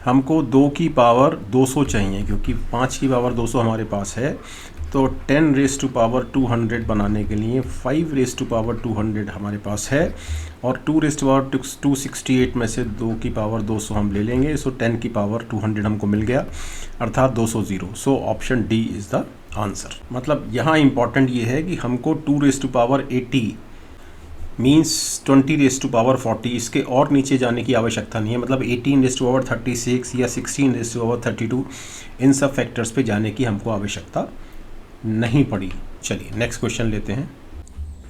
हमको 2 की पावर 200 चाहिए, क्योंकि 5 की पावर 200 हमारे पास है। तो 10 रेज़ टू पावर 200 बनाने के लिए 5 रेज़ टू पावर 200 हमारे पास है, और 2 रेज़ टू पावर 268 में से 2 की पावर 200 हम ले लेंगे। सो 10 की पावर 200 हमको मिल गया, अर्थात 200 0। So option D is the answer. मतलब यहाँ इंपॉर्टेंट ये है कि हमको 2 raise to power 80 means 20 raise to power 40, इसके और नीचे जाने की आवश्यकता नहीं है। मतलब 18 रेज़ टू पावर 36 या 16 रेज़ टू पावर 32, इन सब फैक्टर्स पे जाने की हमको आवश्यकता नहीं पड़ी। चलिए नेक्स्ट क्वेश्चन लेते हैं।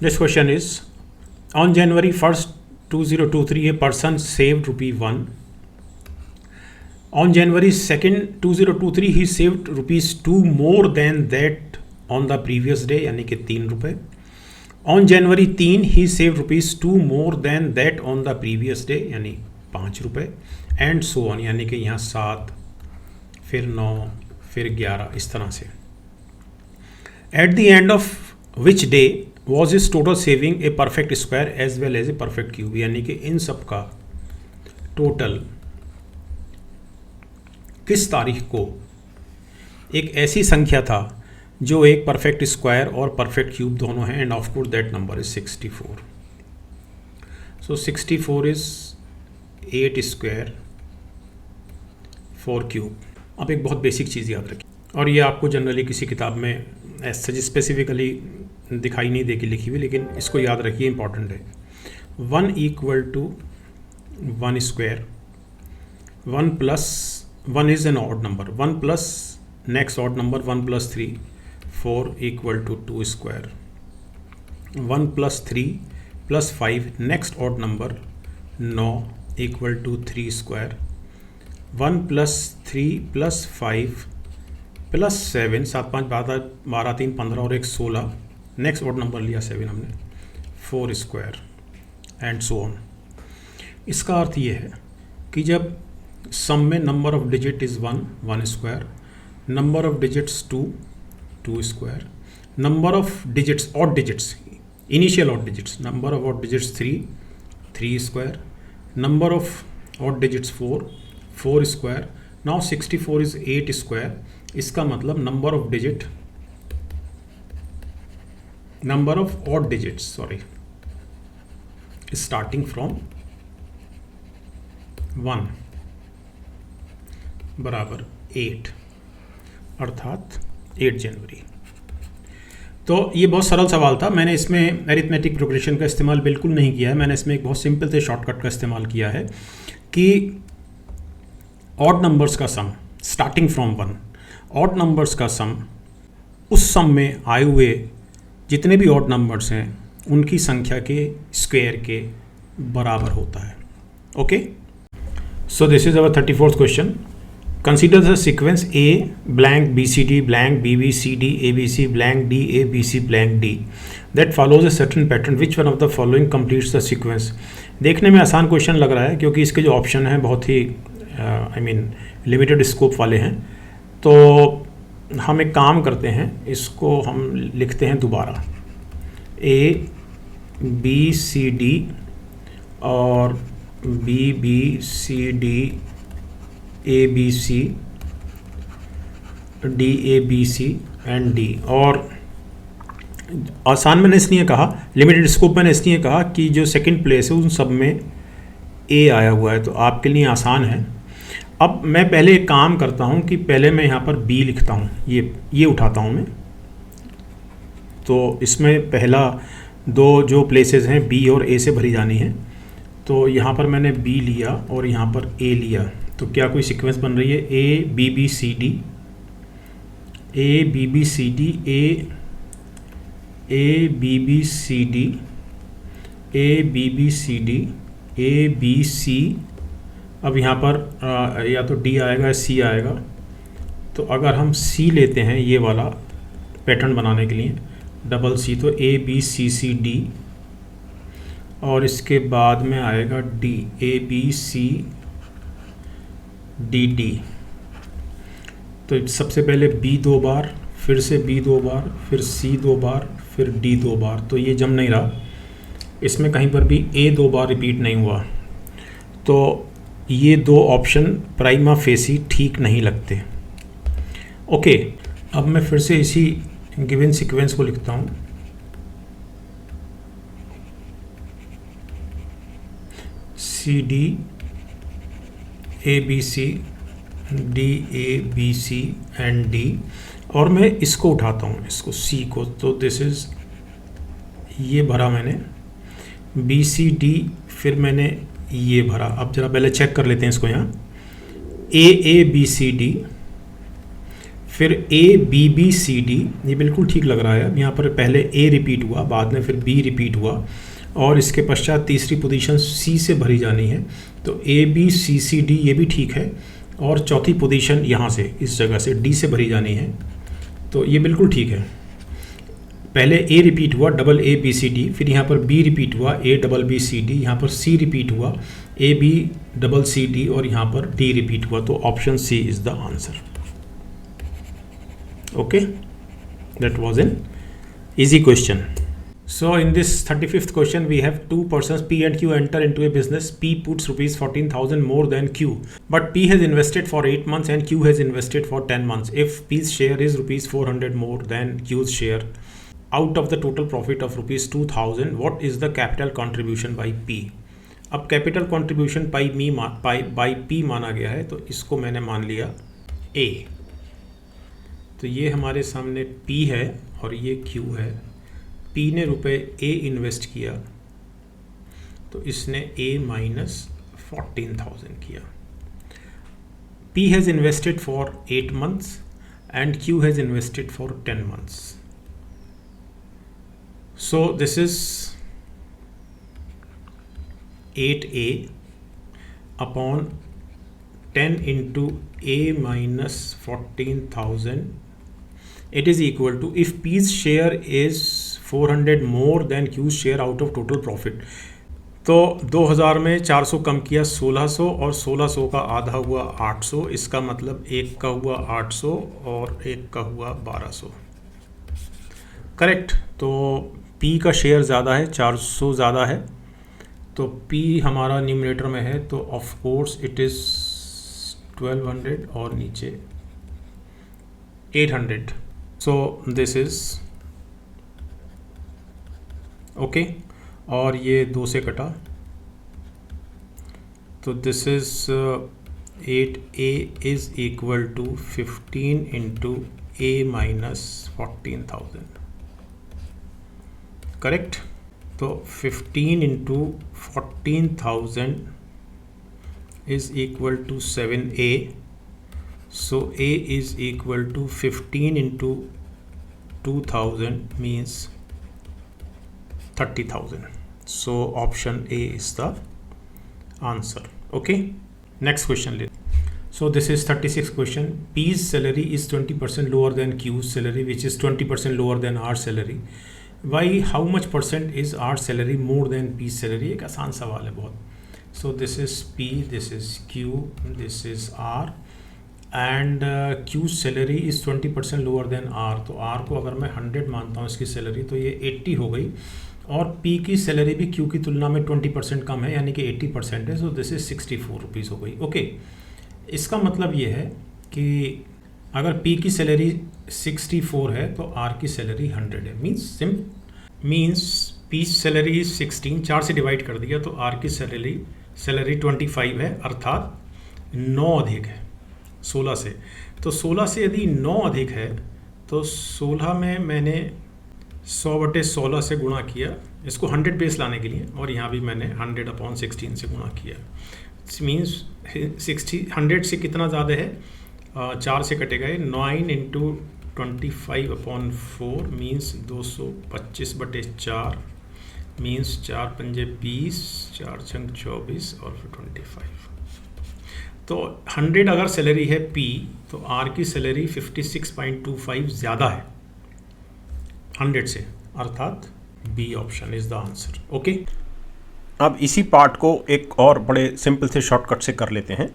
Next question is, on January 1st 2023 a person saved ₹1। On January 2nd 2023 he saved ₹2 more than that on the previous day, यानी कि ₹3। On January 3 he saved ₹2 more than that on the previous day, यानी ₹5, and so on, यानी कि यहाँ 7 फिर 9 फिर 11, इस तरह से। At the end of which day was his total saving a perfect square as well as a perfect cube, यानी कि इन सब का टोटल किस तारीख को एक ऐसी संख्या था जो एक परफेक्ट स्क्वायर और परफेक्ट क्यूब दोनों हैं, and of course that number is 64। So 64 is 8 square 4 cube. अब एक बहुत बेसिक चीज़ याद रखिए, और ये आपको जनरली किसी किताब में ऐसे स्पेसिफिकली दिखाई नहीं देगी लिखी हुई, लेकिन इसको याद रखिए, इंपॉर्टेंट है। 1 equal to 1 square, 1 plus 1 is an odd number, 1 plus next odd number 1 plus 3 4 equal to 2 square, 1 plus 3 plus 5 next odd number 9 equal to 3 square, 1 plus 3 plus 5 plus 7 7 5 12 3 15 और 1 16, नेक्स्ट ऑड नंबर लिया 7 हमने, 4 square, and so on. इसका अर्थ ये है कि जब सम में number of digit is 1 square, number of digits 2 square, number of digits odd digits initial odd digits, number of odd digits 3 square, number of odd digits 4 square. Now 64 is 8 square. इसका मतलब number of odd digits starting from 1 बराबर 8, अर्थात 8 जनवरी। तो ये बहुत सरल सवाल था। मैंने इसमें अरिथमेटिक प्रोग्रेशन का इस्तेमाल बिल्कुल नहीं किया है। मैंने इसमें एक बहुत सिंपल से शॉर्टकट का इस्तेमाल किया है कि ऑड नंबर्स का सम स्टार्टिंग फ्रॉम 1, ऑड नंबर्स का सम उस सम में आए हुए जितने भी ऑड नंबर्स हैं उनकी संख्या के स्क्वायर के बराबर होता है। Okay, so this is our 34th question. Consider the sequence A blank BCD blank BBCD ABC blank DABC blank D that follows a certain pattern. Which one of the following completes the sequence? देखने में आसान question लग रहा है क्योंकि इसके जो option हैं बहुत ही लिमिटेड स्कोप वाले हैं। तो हम एक काम करते हैं, इसको हम लिखते हैं दोबारा। A BCD और BBCD, ABC, DABC and D। और आसान मैंने इसलिए कहा, लिमिटेड स्कोप मैंने इसलिए कहा कि जो सेकंड प्लेस है उन सब में A आया हुआ है, तो आपके लिए आसान है। अब मैं पहले एक काम करता हूँ कि पहले मैं यहाँ पर B लिखता हूँ, ये उठाता हूँ मैं। तो इसमें पहला दो जो प्लेसेस हैं B और A से भरी जानी है, तो यहाँ पर मैंने B लिया और यहाँ पर A लिया, तो क्या कोई सीक्वेंस बन रही है? ABBCD, ABBCD, ABBCD, ABBCD, ABC। अब यहाँ पर या तो D आएगा या C आएगा, तो अगर हम C लेते हैं ये वाला पैटर्न बनाने के लिए, डबल C, तो ABCCD, और इसके बाद में आएगा D, ABCDD। तो सबसे पहले B 2 बार, फिर से B 2 बार, फिर C 2 बार, फिर D 2 बार, तो ये जम नहीं रहा। इसमें कहीं पर भी A 2 बार रिपीट नहीं हुआ, तो ये दो ऑप्शन प्राइमा फेसी ठीक नहीं लगते। ओके, अब मैं फिर से इसी गिवन सीक्वेंस को लिखता हूँ। CD, ABC, DABC and D, और मैं इसको उठाता हूँ, इसको C को, तो दिस इज़, ये भरा मैंने BCD, फिर मैंने ये भरा। अब जरा पहले चेक कर लेते हैं इसको, यहाँ AABCD, फिर ABBCD, ये बिल्कुल ठीक लग रहा है। अब यहाँ पर पहले A रिपीट हुआ, बाद में फिर B रिपीट हुआ, और इसके पश्चात तीसरी पोजीशन C से भरी जानी है, तो ABCCD ये भी ठीक है, और चौथी पोजीशन यहाँ से, इस जगह से D से भरी जानी है, तो ये बिल्कुल ठीक है। पहले A रिपीट हुआ, डबल ABCD, फिर यहाँ पर B रिपीट हुआ, ABBCD, यहाँ पर C रिपीट हुआ, ABCCD, और यहाँ पर D रिपीट हुआ, तो option C is the answer. Okay, that was an easy question. So in this 35th question we have two persons P and Q enter into a business. P puts rupees 14,000 more than Q, but P has invested for 8 months and Q has invested for 10 months. If P's share is rupees 400 more than Q's share, out of the total profit of rupees 2,000, what is the capital contribution by P? अब capital contribution by P माना गया है, तो इसको मैंने मान लिया A। तो ये हमारे सामने P है और ये Q है। P ने रुपए A इन्वेस्ट किया, तो इसने A माइनस 14,000 किया। P has invested for 8 months and Q has invested for 10 months. So this is 8A upon 10 into A minus 14,000. It is equal to, if P's share is 400 more than Q's share out of total profit, तो 2000 में 400 कम किया 1600, और 1600 का आधा हुआ 800, इसका मतलब एक का हुआ 800 और एक का हुआ 1200। करेक्ट। तो P का शेयर ज़्यादा है, 400 ज़्यादा है, तो P हमारा न्यूमरेटर में है, तो ऑफ कोर्स इट इज़ 1200 और नीचे 800। सो दिस इज़ ओके, और ये 2 से कटा, तो this is 8A is equal to 15 into A minus 14,000। Correct. तो 15 into 14,000 is equal to 7A, so A is equal to 15 into 2000 means 30,000. So option A is the answer. Okay, next question. So this is 36th question. P's salary is 20% lower than Q's salary, which is 20% lower than our salary. Why? How much percent is our salary more than P's salary? एक आसान सवाल है बहुत. So this is P, this is Q, this is R, and Q's salary is 20% lower than R. तो R को अगर मैं 100 मानता हूँ इसकी सैलरी, तो ये 80 हो गई, और P की सैलरी भी Q की तुलना में 20% कम है, यानी कि 80% है, सो दिस इज 64 रुपीज़ हो गई। ओके, इसका मतलब ये है कि अगर P की सैलरी 64 है तो R की सैलरी 100 है। मीन्स P सैलरी 16, 4 से डिवाइड कर दिया तो R की सैलरी 25 है, अर्थात 9 अधिक है 16 से। तो 16 से यदि 9 अधिक है तो 16 में मैंने 100/16 से गुणा किया, इसको 100 बेस लाने के लिए, और यहाँ भी मैंने 100/16 से गुणा किया। मीन्स 100 से कितना ज़्यादा है, 4 से कटेगा ये, 9 × 25/4 मीन्स 225/4 मीन्स 4 पंजे 20, 4 छंग 24 और फिर 25। तो 100 अगर सैलरी है P तो R की सैलरी 56.25 ज़्यादा है 100 से, अर्थात B option is the answer. Okay, अब इसी पार्ट को एक और बड़े सिंपल से शॉर्टकट से कर लेते हैं।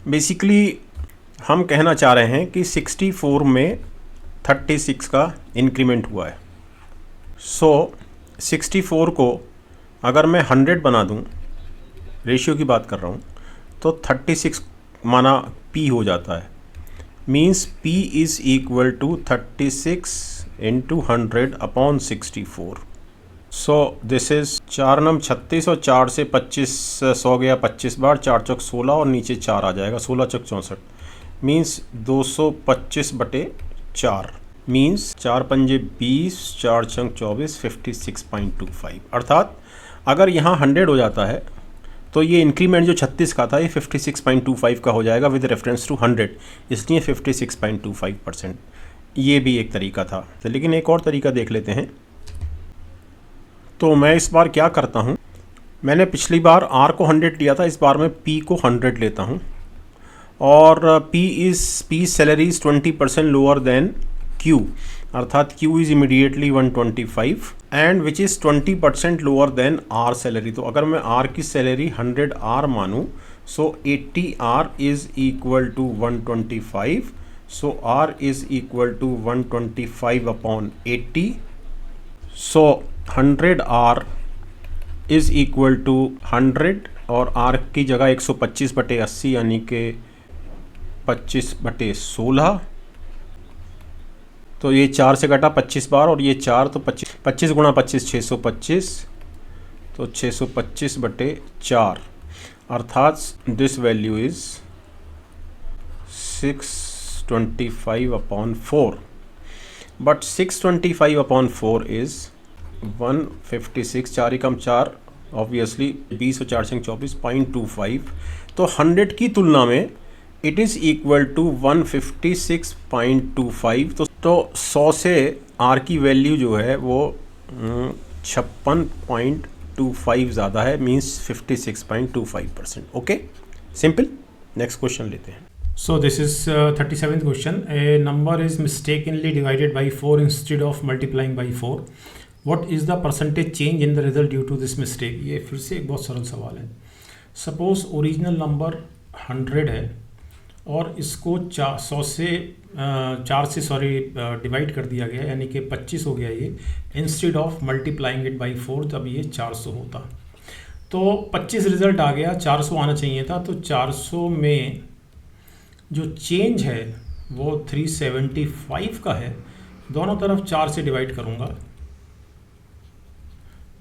बेसिकली हम कहना चाह रहे हैं कि 64 में 36 का इंक्रीमेंट हुआ है। सो 64 को अगर मैं 100 बना दूं, रेशियो की बात कर रहा हूं, तो 36 माना P हो जाता है। Means P is equal to 36 × 100/64। So this is 4 नम 36 और 4 से 25 100 गया 25 बार, 4 चौक 16 और नीचे 4 आ जाएगा, 16 चौक 64 मीन्स 225/4 मीन्स 4 पंजे 20, 4 छंग 24, 56.25। अर्थात अगर यहाँ 100 हो जाता है तो ये इंक्रीमेंट जो 36 का था ये 56.25 का हो जाएगा विद रेफरेंस टू 100, इसलिए 56.25%। ये भी एक तरीका था। तो लेकिन एक और तरीका देख लेते हैं। तो मैं इस बार क्या करता हूँ, मैंने पिछली बार R को 100 लिया था, इस बार मैं P को 100 लेता हूँ, और P salary is 20% lower than Q, अर्थात Q is immediately 125 and which is 20% lower than R salary. तो अगर मैं R की सैलरी 100R मानूँ, so 80R is equal to 125, so R is equal to 125/80, so 100R is equal to 100 और R की जगह 125/80 यानी कि 25/16। तो ये 4 से कटा 25 बार और ये 4, तो 25 × 25 625, तो 625/4 अर्थात this value is 625/4, but 625/4 is 156, 4 × 4 obviously 20 और 4 से 24.25। तो 100 की तुलना में इट इज़ इक्वल टू 156.25। तो 100 से R की वैल्यू जो है वो 56.25 ज़्यादा है, means 56.25%। Okay, simple. Next question लेते हैं। So this is 37th question. A number is mistakenly divided by 4 instead of multiplying by 4. What is the percentage change in the result due to this mistake? ये फिर से एक बहुत सरल सवाल है। Suppose ओरिजिनल नंबर 100 है और इसको 4 से डिवाइड कर दिया गया, यानी कि 25 हो गया ये। Instead of multiplying it by 4 तब ये 400 होता। तो 25 रिजल्ट आ गया, 400 आना चाहिए था। तो 400 में जो चेंज है वो 375 का है। दोनों तरफ 4 से डिवाइड करूँगा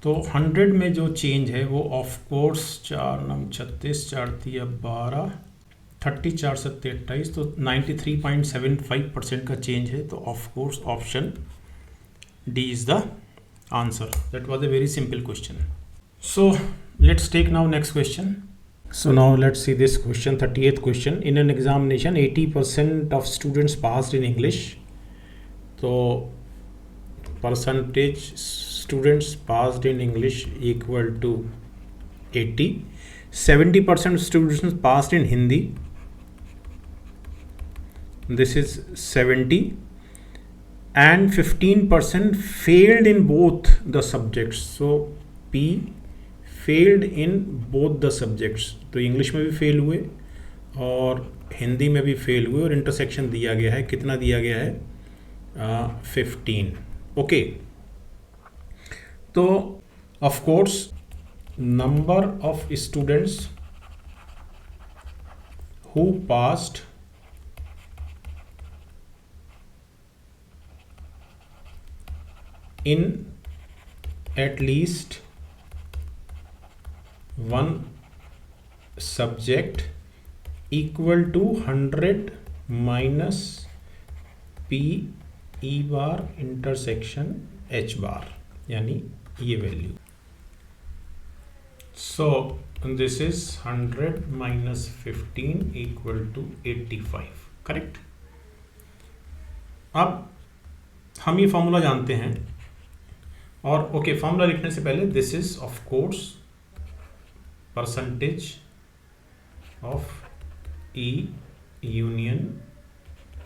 तो 100 में जो चेंज है वो ऑफ कोर्स 4 9 36, 4 3 12, 30 4 7 28, तो 93.75% का चेंज है। तो of course option D is the answer. That was a very simple question. So let's take now next question. So now let's see this question, 38th question. In an examination 80% of students passed in English. So percentage students passed in English equal to 80. 70% students passed in Hindi. This is 70. And 15% failed in both the subjects. So P failed in both the subjects. तो English में भी fail हुए और हिंदी में भी fail हुए, और intersection दिया गया है, कितना दिया गया है 15। ओके, तो of course number of students who passed in at least one subject equal to 100 minus p e bar intersection h bar, यानी ये value. So this is 100 minus 15 equal to 85. Correct. अब हम ये फॉर्मूला जानते हैं और okay formula लिखने से पहले this is of course percentage of E union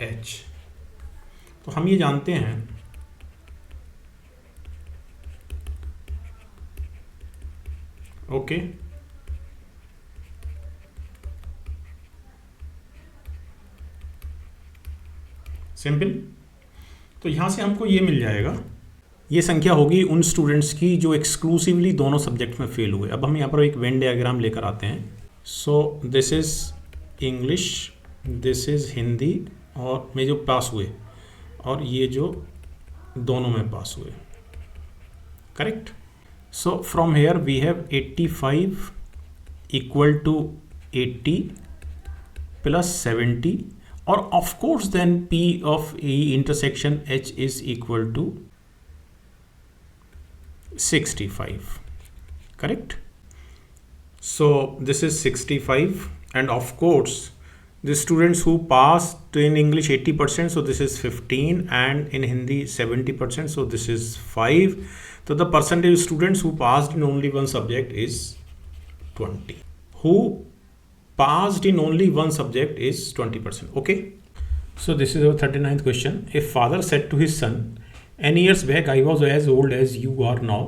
H. तो हम ये जानते हैं ओके सिंपल. तो यहाँ से हमको ये मिल जाएगा, ये संख्या होगी उन स्टूडेंट्स की जो एक्सक्लूसिवली दोनों सब्जेक्ट में फेल हुए. अब हम यहाँ पर एक वेन डायग्राम लेकर आते हैं. So this is English, this is Hindi, और में जो पास हुए और ये जो दोनों में पास हुए. Correct. So from here we have 85 equal to 80 plus 70, और of course then P of E intersection H is equal to 65. Correct. So this is 65, and of course the students who passed in English 80%, so this is 15, and in Hindi 70%, so this is 5. So the percentage of students who passed in only one subject is 20. Who passed in only one subject is 20%. Okay. So this is our 39th question. A father said to his son, "N years back I was as old as you are now.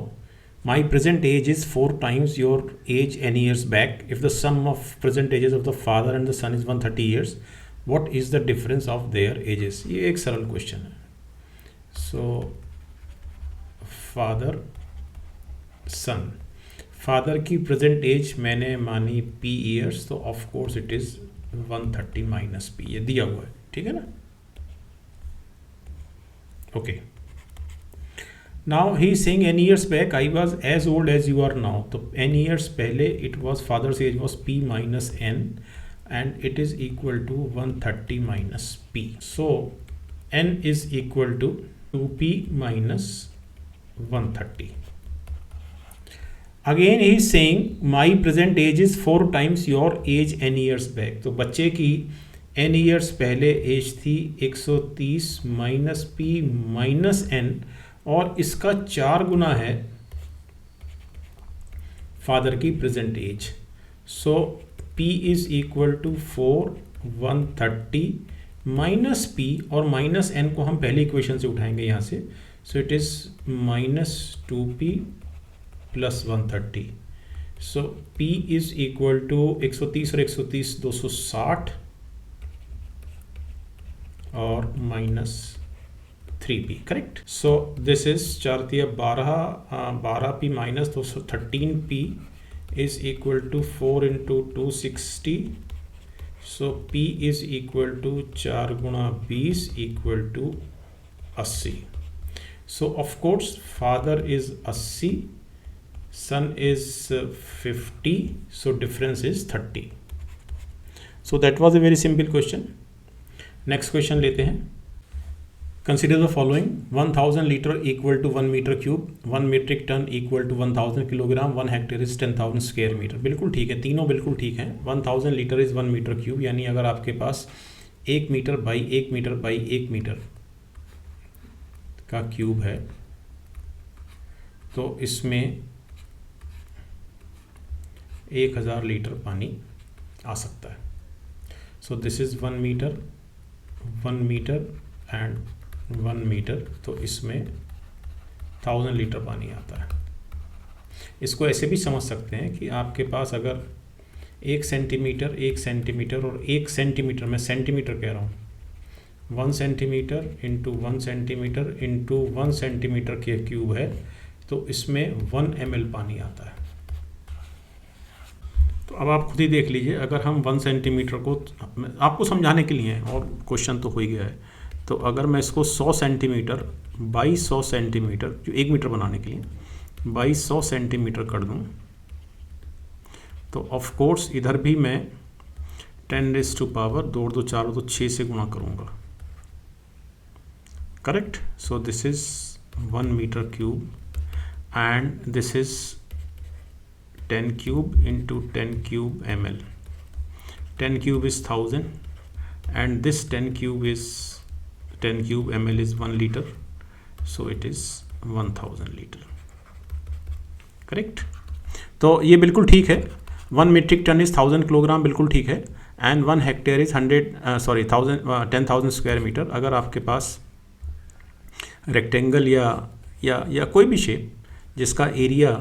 My present age is 4 times your age n years back. If the sum of present ages of the father and the son is 130 years, what is the difference of their ages?" ये एक सरल question है. So father son, father की present age मैंने मानी P years, तो of course it is 130 minus P, ये दिया हुआ है. ठीक है ना. Okay. Now he saying N years back I was as old as you are now. तो N ईयर्स पहले it was father's age was P minus N, and it is equal to 130 minus P. So N is equal to 2P minus 130. Again he is saying my present age is 4 times your age n years back. तो बच्चे की n years पहले as थी 130 minus P minus N, और इसका 4 गुना है father की present age. So P is equal to 4 130 minus P, और माइनस N को हम पहले इक्वेशन से उठाएंगे यहाँ से. So it is minus 2P plus 130. So P is equal to 130 और 130 260, और minus 3P. Correct. So this is 4 12P minus 13P is equal to 4 into 260. So P is equal to 4 गुणा 20 equal to 80. So of course father is 80, son is 50, so difference is 30. So that was a very simple question. Next question लेते हैं. Consider the following: 1000 liter equal to 1 meter cube, 1 metric ton equal to 1000 kilogram, 1 hectare is 10,000 square meter. बिल्कुल ठीक है, तीनों बिल्कुल ठीक हैं. 1000 litre is 1 metre cube, यानी अगर आपके पास 1 metre by 1 metre by 1 metre का क्यूब है, तो इसमें 1000 लीटर पानी आ सकता है. So this is 1 metre and 1 metre, तो इसमें 1000 लीटर पानी आता है. इसको ऐसे भी समझ सकते हैं कि आपके पास अगर 1 सेंटीमीटर 1 सेंटीमीटर और 1 सेंटीमीटर, मैं सेंटीमीटर कह रहा हूँ, 1 centimetre into 1 centimetre into 1 centimetre के क्यूब है, तो इसमें 1 ml पानी आता है। तो अब आप खुद ही देख लीजिए, अगर हम 1 सेंटीमीटर को, आपको समझाने के लिए और क्वेश्चन तो हो ही गया है, तो अगर मैं इसको 100 सेंटीमीटर बाई 100 सेंटीमीटर, जो 1 मीटर बनाने के लिए बाई 100 सेंटीमीटर कर दूं, तो ऑफ कोर्स इधर भी मैं 10⁻², 2 2 4 तो 6 से गुणा करूँगा, correct. So this is 1 metre cube and this is 10 cube into 10 cube ml. 10 cube is 1000 and this 10 cube ml is 1 liter, so it is 1000 liter, correct. तो ये बिल्कुल ठीक है, 1 मीट्रिक टन इज 1000 किलोग्राम, बिल्कुल ठीक है। And 1 hectare is 10,000 square metre. अगर आपके पास रेक्टेंगल या कोई भी शेप जिसका एरिया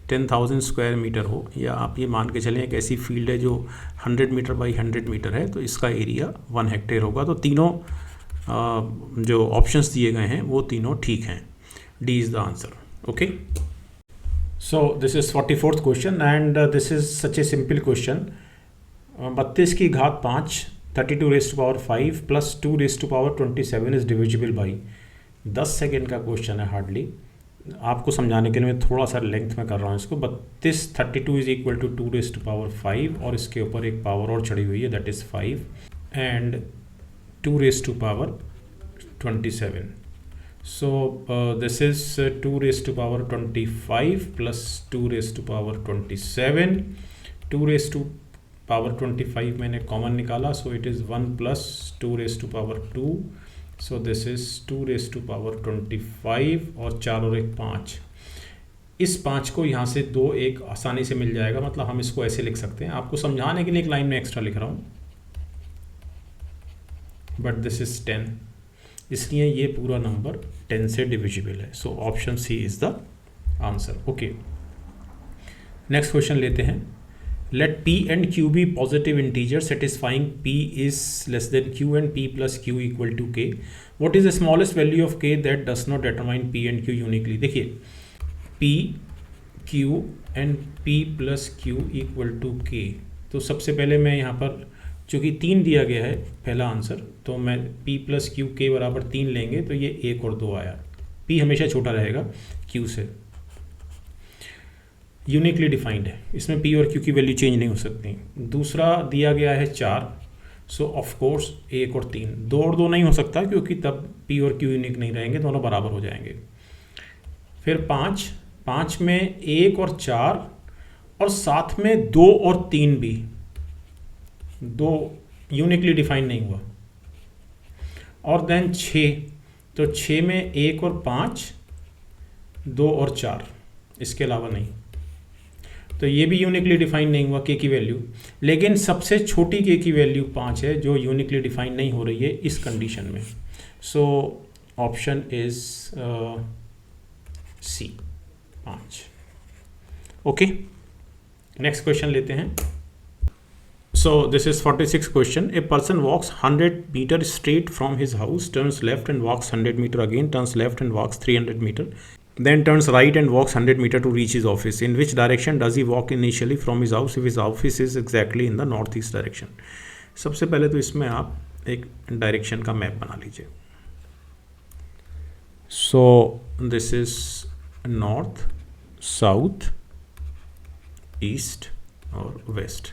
10,000 स्क्वायर मीटर हो, या आप ये मान के चलें एक ऐसी फील्ड है जो 100 मीटर बाई 100 मीटर है, तो इसका एरिया 1 हेक्टेयर होगा। तो तीनों जो ऑप्शंस दिए गए हैं वो तीनों ठीक हैं। D is the answer. Okay, so this is 44th question and this is such a simple question. 32 की घात 5 32⁵ plus 2⁻27 is divisible by. 10 second का क्वेश्चन है हार्डली, आपको समझाने के लिए मैं थोड़ा सा लेंथ में कर रहा हूँ इसको। 32 इज इक्वल टू 2⁵ और इसके ऊपर एक पावर और चढ़ी हुई है, that is 5 and 2⁻27। So this is 2⁻25 plus 2⁻27। 2⁻25 मैंने कॉमन निकाला, सो it is 1 plus 2⁻2। So this is 2⁻25 और 4 और 1 5। इस 5 को यहाँ से 2 1 आसानी से मिल जाएगा, मतलब हम इसको ऐसे लिख सकते हैं। आपको समझाने के लिए एक लाइन में एक्स्ट्रा लिख रहा हूँ, बट दिस इज़ 10, इसलिए ये पूरा नंबर 10 से डिविजिबल है। So option C is the answer. Okay, next question लेते हैं। Let p and q be positive integers satisfying p is less than q and p plus q equal to k. What is the smallest value of k that does not determine p and q uniquely? देखिए p, q and p plus q equal to k। तो सबसे पहले मैं यहाँ पर चूँकि 3 दिया गया है पहला आंसर, तो मैं p plus q k बराबर 3 लेंगे, तो ये 1 और 2 आया। p हमेशा छोटा रहेगा q से, यूनिकली डिफाइंड है, इसमें p और q की वैल्यू चेंज नहीं हो सकती। दूसरा दिया गया है 4, सो ऑफ कोर्स 1 और 3, 2 और 2 नहीं हो सकता क्योंकि तब p और q यूनिक नहीं रहेंगे, दोनों बराबर हो जाएंगे। फिर 5 में 1 और 4 और साथ में 2 और 3 भी, 2 यूनिकली डिफाइंड नहीं हुआ। और देन 6, तो 6 में 1 और 5, 2 और 4, इसके अलावा नहीं, तो ये भी यूनिकली डिफाइन नहीं हुआ k की वैल्यू। लेकिन सबसे छोटी k की वैल्यू 5 है जो यूनिकली डिफाइन नहीं हो रही है इस कंडीशन में। So option is C, 5। Okay, next question लेते हैं। So this is 46 question. A person walks 100 metre straight from his house, turns left and walks 100 metre again, turns left and walks 300 metre, then turns right and walks 100 meter to reach his office. In which direction does he walk initially from his house if his office is exactly in the northeast direction? सबसे पहले तो इसमें आप एक direction का map बना लीजिए। सो this is north, south, east और वेस्ट।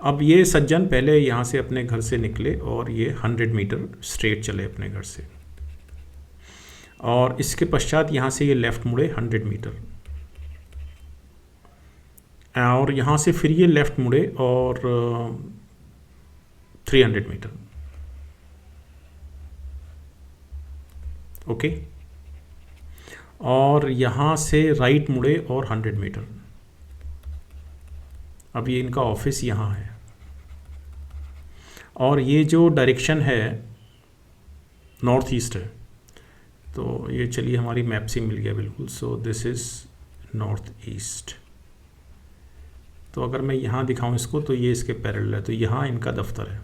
अब ये सज्जन पहले यहाँ से अपने घर से निकले और ये 100 मीटर स्ट्रेट चले अपने घर से, और इसके पश्चात यहाँ से ये लेफ़्ट मुड़े 100 मीटर, और यहाँ से फिर ये लेफ़्ट मुड़े और 300 मीटर। ओके, और यहाँ से राइट मुड़े और 100 मीटर। अब ये इनका ऑफिस यहाँ है, और ये जो डायरेक्शन है नॉर्थ ईस्ट है, तो ये चलिए हमारी मैप से मिल गया बिल्कुल। सो दिस इज़ नॉर्थ ईस्ट। तो अगर मैं यहाँ दिखाऊँ इसको तो ये इसके पैरेलल है, तो यहाँ इनका दफ्तर है।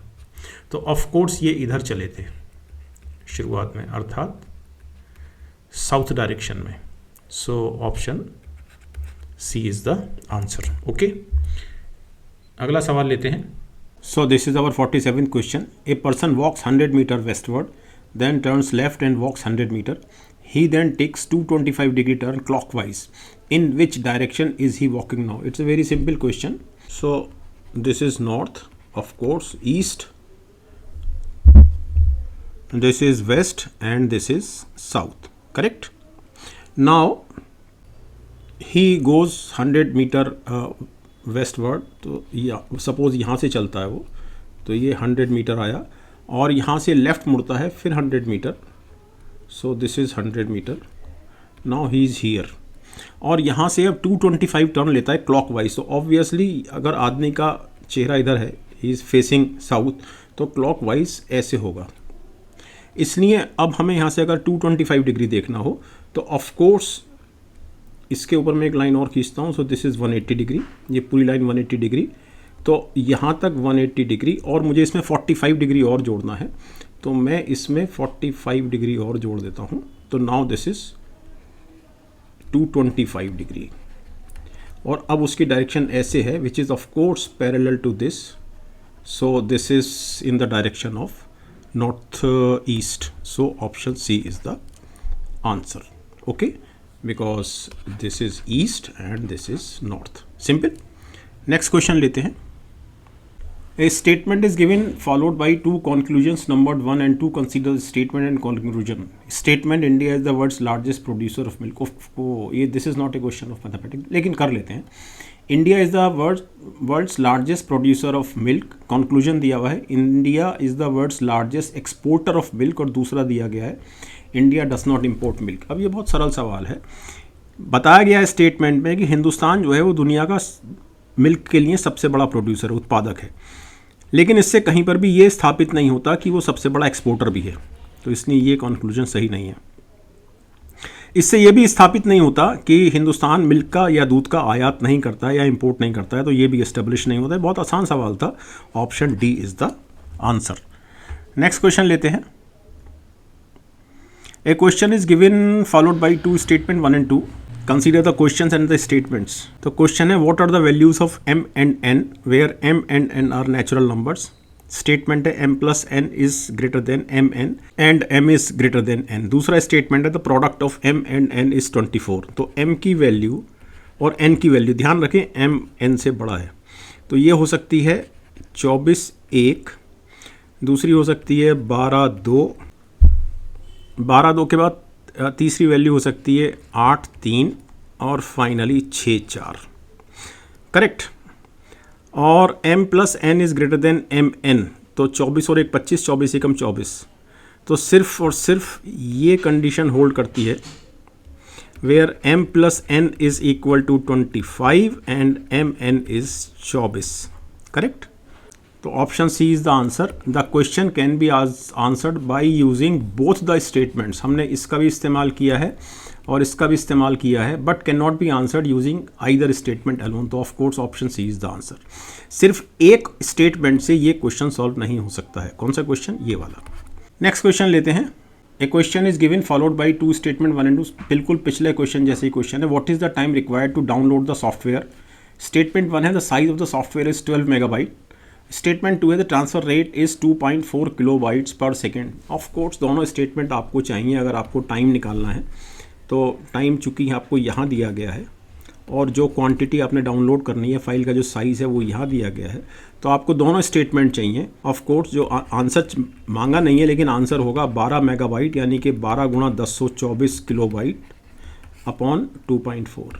तो ऑफ कोर्स ये इधर चले थे शुरुआत में, अर्थात साउथ डायरेक्शन में। So option C is the answer. Okay, अगला सवाल लेते हैं. So this is our 47th question. A person walks 100 metre westward, then turns left and walks 100 meter. He then takes 225-degree turn clockwise. In which direction is he walking now? It's a very simple question. So this is north, of course, east, this is west, and this is south. Correct? Now he goes 100 meter westward. तो suppose यहाँ से चलता है वो, तो ये 100 metre आया और यहाँ से लेफ़्ट मुड़ता है फिर 100 metre. So this is 100 metre. Now he is here. और यहाँ से अब 225 टर्न लेता है क्लॉकवाइज. तो ऑब्वियसली अगर आदमी का चेहरा इधर है, ही इज़ फेसिंग साउथ, तो क्लॉकवाइज ऐसे होगा. इसलिए अब हमें यहाँ से अगर 225 डिग्री देखना हो तो ऑफ कोर्स इसके ऊपर मैं एक लाइन और खींचता हूँ. सो दिस इज़ 180 डिग्री. ये पूरी लाइन 180 डिग्री. तो यहाँ तक 180 डिग्री और मुझे इसमें 45 डिग्री और जोड़ना है, तो मैं इसमें 45 डिग्री और जोड़ देता हूँ. तो नाउ दिस इज़ 225 डिग्री. और अब उसकी डायरेक्शन ऐसे है which is of course parallel to this. So this is in the direction of north east. So option C is the answer. Okay, because this is east and this is north. Simple. Next question लेते हैं. A statement is given followed by two conclusions numbered 1 and 2. Consider the statement and conclusion. Statement: India is the world's largest producer of milk. ये this is not a question of mathematics, लेकिन कर लेते हैं. India is the world's largest producer of milk. Conclusion दिया हुआ है India is the world's largest exporter of milk, और दूसरा दिया गया है India does not import milk. अब ये बहुत सरल सवाल है. बताया गया है स्टेटमेंट में कि हिंदुस्तान जो है वो दुनिया का मिल्क के लिए सबसे बड़ा प्रोड्यूसर उत्पादक है, लेकिन इससे कहीं पर भी ये स्थापित नहीं होता कि वो सबसे बड़ा एक्सपोर्टर भी है. तो इसलिए ये कंक्लूजन सही नहीं है. इससे ये भी स्थापित नहीं होता कि हिंदुस्तान मिल्क का या दूध का आयात नहीं करता है या इंपोर्ट नहीं करता है, तो ये भी एस्टेब्लिश नहीं होता है. बहुत आसान सवाल था. Option D is the answer. Next question लेते हैं. A question is given followed by two statement 1 and 2. Consider the questions and the statements. तो क्वेश्चन है what are the values of m and n where m and n are natural numbers. Statement है m plus n is greater than mn and m is greater than n. दूसरा statement है the product of m and n is 24. तो m की value और n की value ध्यान रखें m n से बड़ा है, तो ये हो सकती है 24-1, दूसरी हो सकती है 12-2, 12-2 के बाद तीसरी वैल्यू हो सकती है 8-3 और फाइनली 6-4. करेक्ट. और m plus n is greater than M N, तो 24 और 1 25, 24 एकम 24. तो सिर्फ और सिर्फ ये कंडीशन होल्ड करती है where m plus n is equal to 25 and M N is 24. Correct. तो option C is the answer. The question can be answered by using both the statements. हमने इसका भी इस्तेमाल किया है और इसका भी इस्तेमाल किया है, but can not be answered using either statement alone. तो of course option C is the answer. सिर्फ एक स्टेटमेंट से ये क्वेश्चन सॉल्व नहीं हो सकता है. कौन सा क्वेश्चन? ये वाला. नेक्स्ट क्वेश्चन लेते हैं. A question is given followed by two statement 1 and 2. बिल्कुल पिछले क्वेश्चन जैसे ही क्वेश्चन है. What is the time required to download the software. Statement 1 है the size of the software is 12 megabyte. Statement 2 है the transfer rate is 2.4 kilobytes per second. Of course दोनों statement आपको चाहिए अगर आपको टाइम निकालना है. तो टाइम चूँकि आपको यहाँ दिया गया है और जो क्वांटिटी आपने डाउनलोड करनी है, फाइल का जो साइज़ है वो यहाँ दिया गया है, तो आपको दोनों स्टेटमेंट चाहिए. ऑफ कोर्स जो आंसर मांगा नहीं है, लेकिन आंसर होगा 12 मेगाबाइट, यानी कि 12 गुणा 1024 किलोबाइट अपॉन 2.4.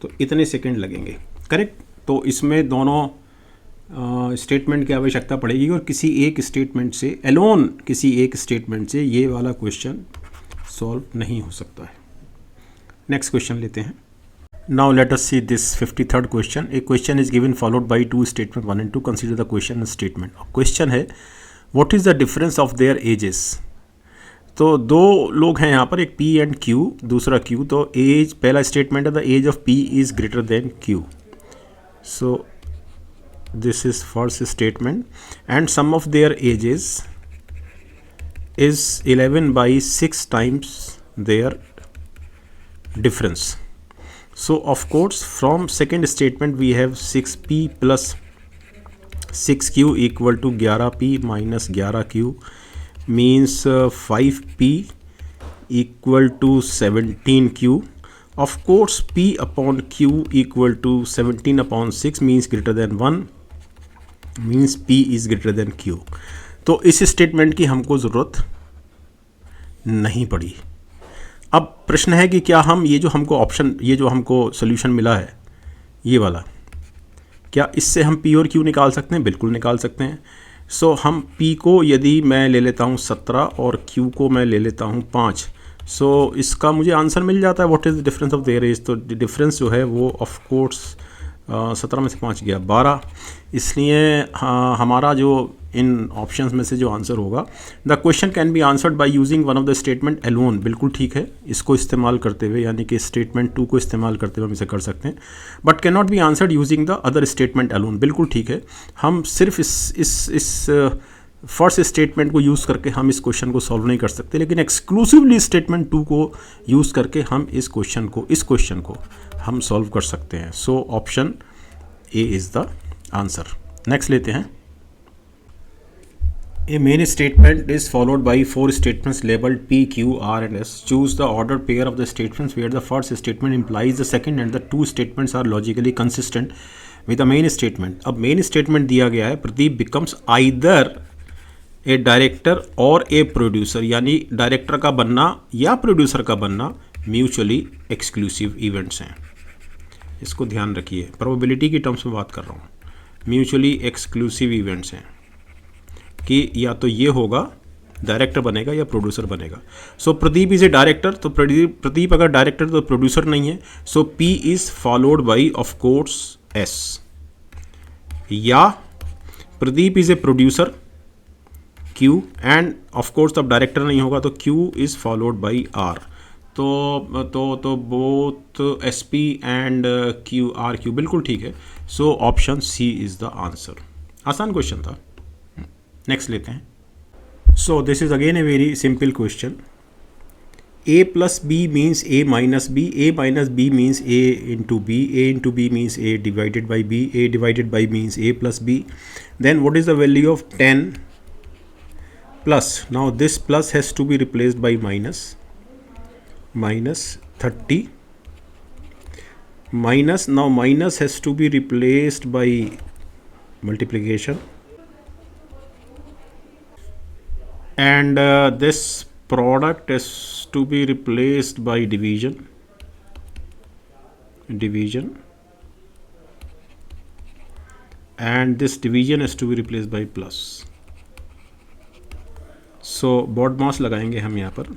तो इतने सेकेंड लगेंगे. करेक्ट. तो इसमें दोनों स्टेटमेंट की आवश्यकता पड़ेगी और किसी एक स्टेटमेंट से एलोन, किसी एक स्टेटमेंट से ये वाला क्वेश्चन सॉल्व नहीं हो सकता है. नेक्स्ट क्वेश्चन लेते हैं. Now let us see this 53rd question. A question is given followed by two statement 1 and 2. Consider the question and statement. Question है what is the difference of their ages. तो दो लोग हैं यहाँ पर, एक P एंड Q, दूसरा Q. तो एज, पहला स्टेटमेंट है the age of P is greater than Q. So this is first statement, and sum of their ages is 11/6 times their difference. So of course from second statement we have 6p plus 6q equal to 11p minus 11q means 5p equal to 17q. Of course p upon q equal to 17 upon 6 means greater than 1 means p is greater than q. तो इस statement की हमको ज़रूरत नहीं पड़ी. अब प्रश्न है कि क्या हम ये जो हमको ऑप्शन, ये जो हमको सोल्यूशन मिला है ये वाला, क्या इससे हम p और q निकाल सकते हैं? बिल्कुल निकाल सकते हैं. सो हम p को यदि मैं ले लेता हूँ 17 और q को मैं ले लेता हूँ 5, सो इसका मुझे आंसर मिल जाता है. What is the difference of there is, तो डिफरेंस जो है वो ऑफ कोर्स 17 में से 5 गया 12. इसलिए हमारा जो इन ऑप्शंस में से जो आंसर होगा, the question can be answered by using one of the statement alone. बिल्कुल ठीक है, इसको इस्तेमाल करते हुए यानी कि स्टेटमेंट 2 को इस्तेमाल करते हुए हम इसे कर सकते हैं. But can not be answered using the other statement alone. बिल्कुल ठीक है, हम सिर्फ इस फर्स्ट स्टेटमेंट को यूज़ करके हम इस क्वेश्चन को सॉल्व नहीं कर सकते, लेकिन एक्सक्लूसिवली स्टेटमेंट 2 को यूज़ करके हम इस क्वेश्चन को हम सॉल्व कर सकते हैं. So option A is the answer. Next लेते हैं. A main statement is followed by 4 statements labeled P, Q, R and S. Choose the ordered pair of the statements where the first statement implies the second and the two statements are logically consistent with the main statement. अब main statement दिया गया है, Pradeep becomes either a director or a producer, यानी director का बनना या producer का बनना म्यूचुअली एक्सक्लूसिव इवेंट्स हैं. इसको ध्यान रखिए, प्रोबेबिलिटी की टर्म्स में बात कर रहा हूँ. म्यूचुअली एक्सक्लूसिव इवेंट्स हैं कि या तो ये होगा डायरेक्टर बनेगा या प्रोड्यूसर बनेगा. So Pradeep is a director, तो प्रदीप अगर डायरेक्टर तो प्रोड्यूसर नहीं है. So P is followed by of course S. या Pradeep is a producer Q and of course तब डायरेक्टर नहीं होगा तो Q is followed by R. तो both S P and Q R Q. बिल्कुल ठीक है. So option C is the answer. आसान क्वेश्चन था. नेक्स्ट लेते हैं. So this is again a very simple question. a plus b means a minus b, a minus b means a into b, a into b means a divided by b, a divided by means a plus b. Then what is the value of 10 plus? Now this plus has to be replaced by minus 30 minus, now minus has to be replaced by multiplication, and this product has to be replaced by division, and this division has to be replaced by plus. So BODMAS लगाएंगे हम यहाँ पर.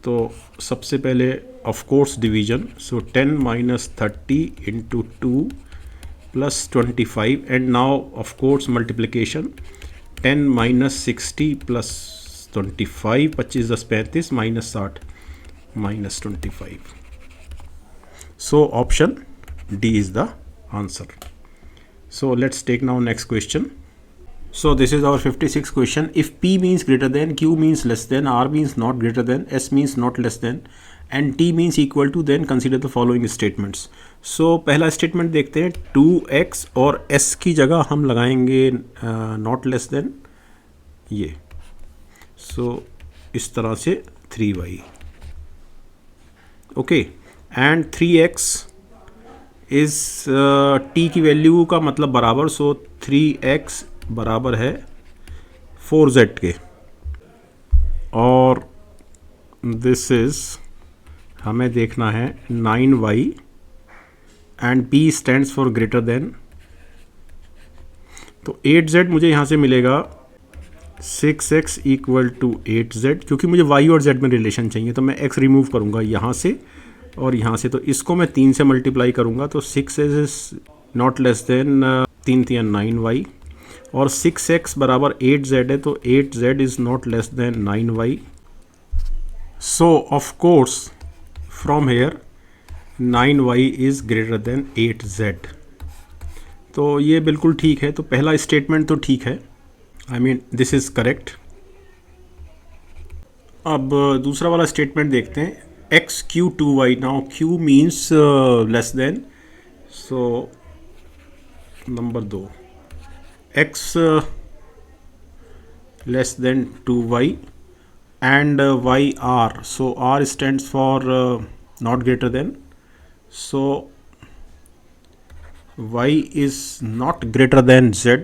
तो सबसे पहले of course division. So 10 minus 30 into 2 plus 25, and now of course multiplication. 10 minus 60 plus 25, 25 10 35 minus 60 minus 25. So option D is the answer. So let's take now next question. So this is our 56th question. If P means greater than, Q means less than, R means not greater than, S means not less than, and T means equal to, then consider the following statements. So पहला statement देखते हैं. 2x और S की जगह हम लगाएंगे not less than ये. So इस तरह से 3y. ओके, एंड 3x इस t की वैल्यू का मतलब बराबर. सो 3x बराबर है 4z के, और दिस इज हमें देखना है 9y, and p stands for greater than. तो 8z मुझे यहाँ से मिलेगा 6x इक्वल टू 8z. क्योंकि मुझे y और z में रिलेशन चाहिए तो मैं x रिमूव करूँगा यहाँ से और यहाँ से. तो इसको मैं 3 से मल्टीप्लाई करूँगा. तो 6 is not less than 3 3 9y, और 6x बराबर 8z है तो 8z is not less than 9y. So of course from here 9y is greater then 8z. तो ये बिल्कुल ठीक है. तो पहला स्टेटमेंट तो ठीक है, I mean this is correct. अब दूसरा वाला स्टेटमेंट देखते हैं, X Q to Y. Now Q means less than, so number 2 X less than 2y and y r, so r stands for not greater than, so y is not greater than z।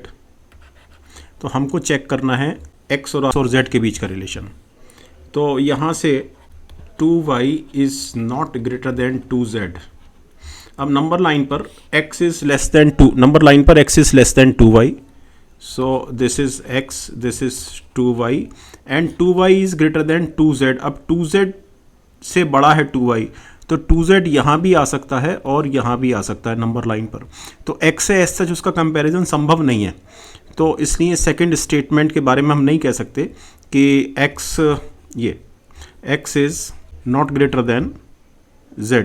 तो हमको check करना है x और z के बीच का relation. तो यहाँ से 2y is not greater than 2z। अब नंबर लाइन पर x is less than 2, number line पर x is less than 2y, so this is x, this is 2y and 2y is greater than 2z। अब 2z से बड़ा है 2y, तो 2z यहाँ भी आ सकता है और यहाँ भी आ सकता है नंबर लाइन पर। तो x से s सच उसका कंपैरिजन संभव नहीं है, तो इसलिए सेकंड स्टेटमेंट के बारे में हम नहीं कह सकते कि x is not greater than z।